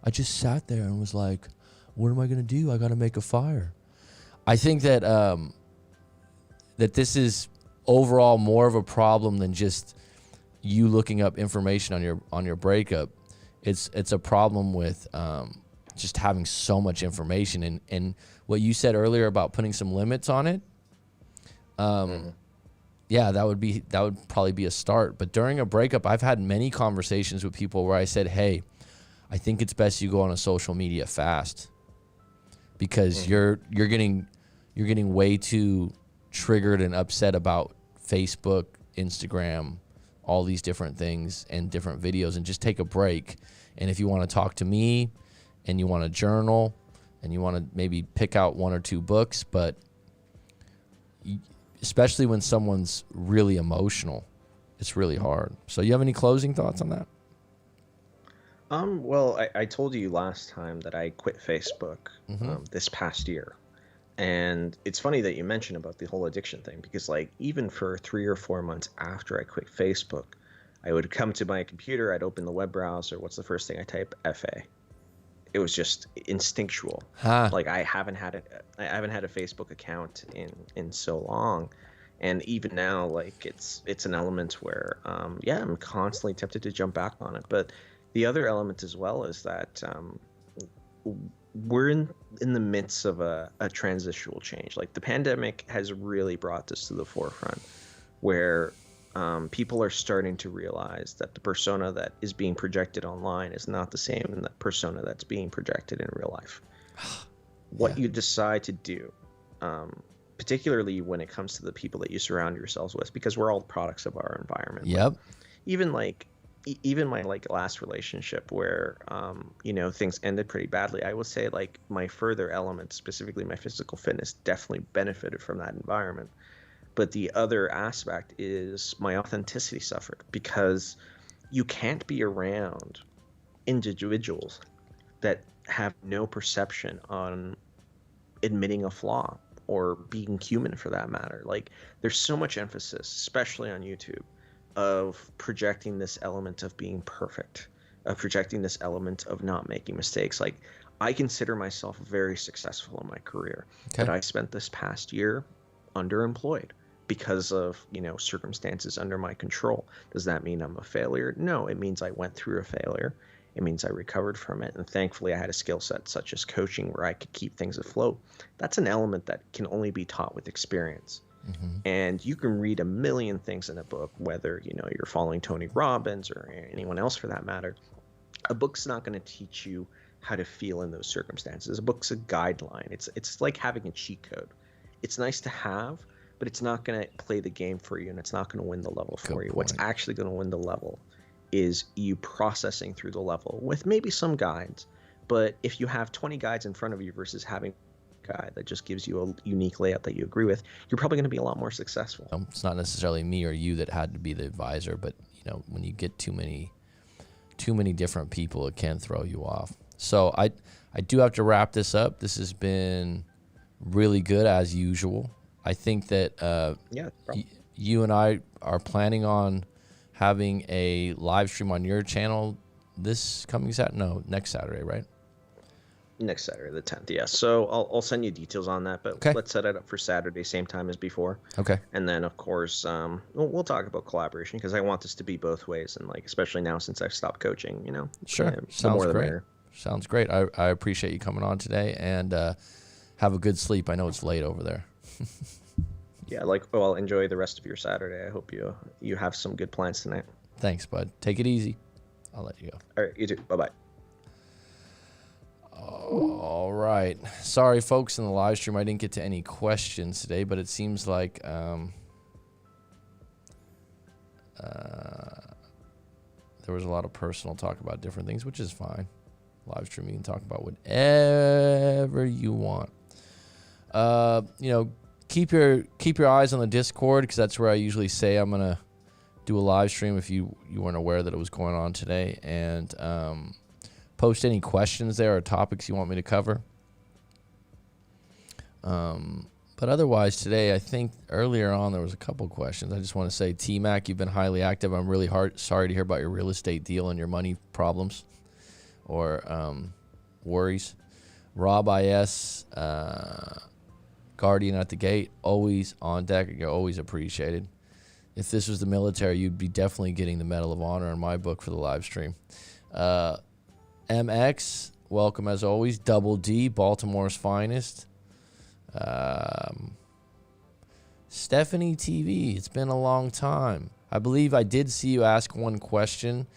I just sat there and was like, what am I going to do? I got to make a fire. I think that that this is overall more of a problem than just you looking up information on your breakup. It's a problem with just having so much information, and what you said earlier about putting some limits on it. Yeah, that would probably be a start. But during a breakup, I've had many conversations with people where I said, hey, I think it's best you go on a social media fast, because you're getting way too triggered and upset about Facebook, Instagram, all these different things and different videos, and just take a break. And if you want to talk to me and you want to journal and you want to maybe pick out 1 or 2 books, but especially when someone's really emotional, it's really hard. So you have any closing thoughts on that? Well, I told you last time that I quit Facebook this past year. And it's funny that you mentioned about the whole addiction thing, because like even for 3 or 4 months after I quit Facebook, I would come to my computer, I'd open the web browser. What's the first thing I type? FA. It was just instinctual. Like I haven't had a Facebook account in so long. And even now, like it's an element where, I'm constantly tempted to jump back on it. But the other element as well is that we're in the midst of a transitional change. Like the pandemic has really brought this to the forefront, where people are starting to realize that the persona that is being projected online is not the same as the persona that's being projected in real life. What you decide to do, particularly when it comes to the people that you surround yourselves with, because we're all products of our environment. Yep. Even my like last relationship where things ended pretty badly, I will say like my further element, specifically my physical fitness, definitely benefited from that environment. But the other aspect is my authenticity suffered, because you can't be around individuals that have no perception on admitting a flaw or being human for that matter. Like there's so much emphasis, especially on YouTube, of projecting this element of being perfect, of projecting this element of not making mistakes. Like I consider myself very successful in my career, but I spent this past year underemployed because of circumstances under my control. Does that mean I'm a failure? No, it means I went through a failure. It means I recovered from it, and thankfully I had a skill set such as coaching where I could keep things afloat. That's an element that can only be taught with experience. And you can read a million things in a book, whether you're following Tony Robbins or anyone else for that matter. A book's not going to teach you how to feel in those circumstances. A book's a guideline. It's like having a cheat code. It's nice to have, but it's not going to play the game for you, and it's not going to win the level for Good you. What's point. actually going to win the level is you processing through the level with maybe some guides. But if you have 20 guides in front of you versus having a guide that just gives you a unique layout that you agree with, you're probably going to be a lot more successful. It's not necessarily me or you that had to be the advisor, but when you get too many different people, it can throw you off. So I do have to wrap this up. This has been really good as usual. I think that you and I are planning on having a live stream on your channel this coming Saturday. No, next Saturday, right? Next Saturday, the 10th, yeah. So I'll send you details on that, but let's set it up for Saturday, same time as before. Okay. And then, of course, we'll talk about collaboration, because I want this to be both ways, and especially now since I've stopped coaching, Sure. Sounds great. Sounds great. I appreciate you coming on today, and have a good sleep. I know it's late over there. Yeah, enjoy the rest of your Saturday. I hope you have some good plans tonight. Thanks, bud. Take it easy. I'll let you go. All right, you too. Bye-bye. All right. Sorry, folks, in the live stream, I didn't get to any questions today, but it seems like there was a lot of personal talk about different things, which is fine. Live stream, you can talk about whatever you want. Keep your eyes on the Discord, because that's where I usually say I'm gonna do a live stream if you weren't aware that it was going on today, and post any questions there or topics you want me to cover. But otherwise today, I think earlier on there was a couple questions. I just want to say, T-Mac, you've been highly active. I'm really sorry to hear about your real estate deal and your money problems or worries. Rob IS, Guardian at the gate, always on deck. You're always appreciated. If this was the military, you'd be definitely getting the Medal of Honor in my book for the live stream. MX, welcome as always. Double D, Baltimore's finest. Stephanie TV, it's been a long time. I believe I did see you ask one question.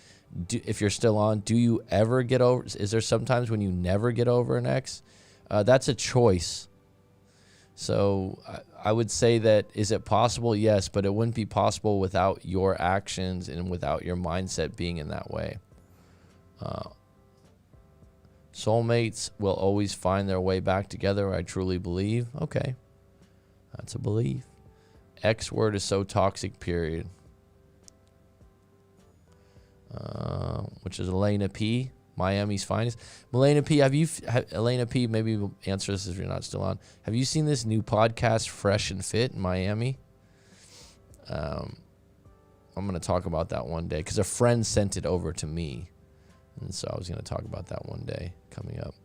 If you're still on, do you ever get over? Is there sometimes when you never get over an ex? That's a choice. So I would say that, is it possible? Yes, but it wouldn't be possible without your actions and without your mindset being in that way. Soulmates will always find their way back together, I truly believe. Okay. That's a belief. X word is so toxic, period. Which is Elena P., Miami's finest. Elena P., Elena P., maybe answer this if you're not still on. Have you seen this new podcast, Fresh and Fit, in Miami? I'm going to talk about that one day, because a friend sent it over to me. And so I was going to talk about that one day coming up.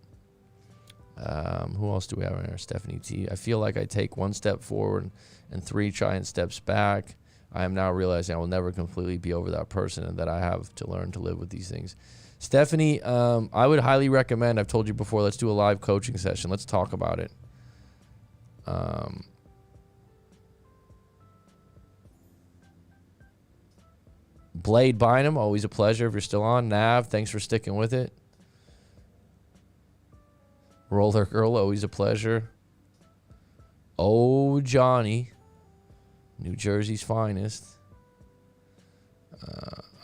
Who else do we have in here? Stephanie T. I feel like I take one step forward and 3 giant steps back. I am now realizing I will never completely be over that person, and that I have to learn to live with these things. Stephanie, I would highly recommend, I've told you before, let's do a live coaching session. Let's talk about it. Blade Bynum, always a pleasure if you're still on. Nav, thanks for sticking with it. Roller Girl, always a pleasure. Oh, Johnny, New Jersey's finest.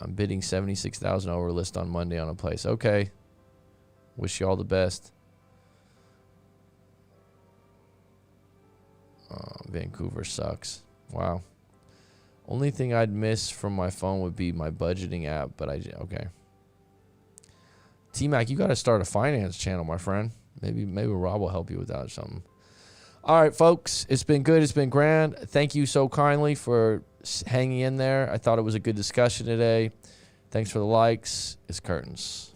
I'm bidding $76,000 over list on Monday on a place. Okay. Wish you all the best. Vancouver sucks. Wow. Only thing I'd miss from my phone would be my budgeting app, but okay. T-Mac, you got to start a finance channel, my friend. Maybe Rob will help you with that or something. All right, folks, it's been good. It's been grand. Thank you so kindly for hanging in there. I thought it was a good discussion today. Thanks for the likes. It's curtains.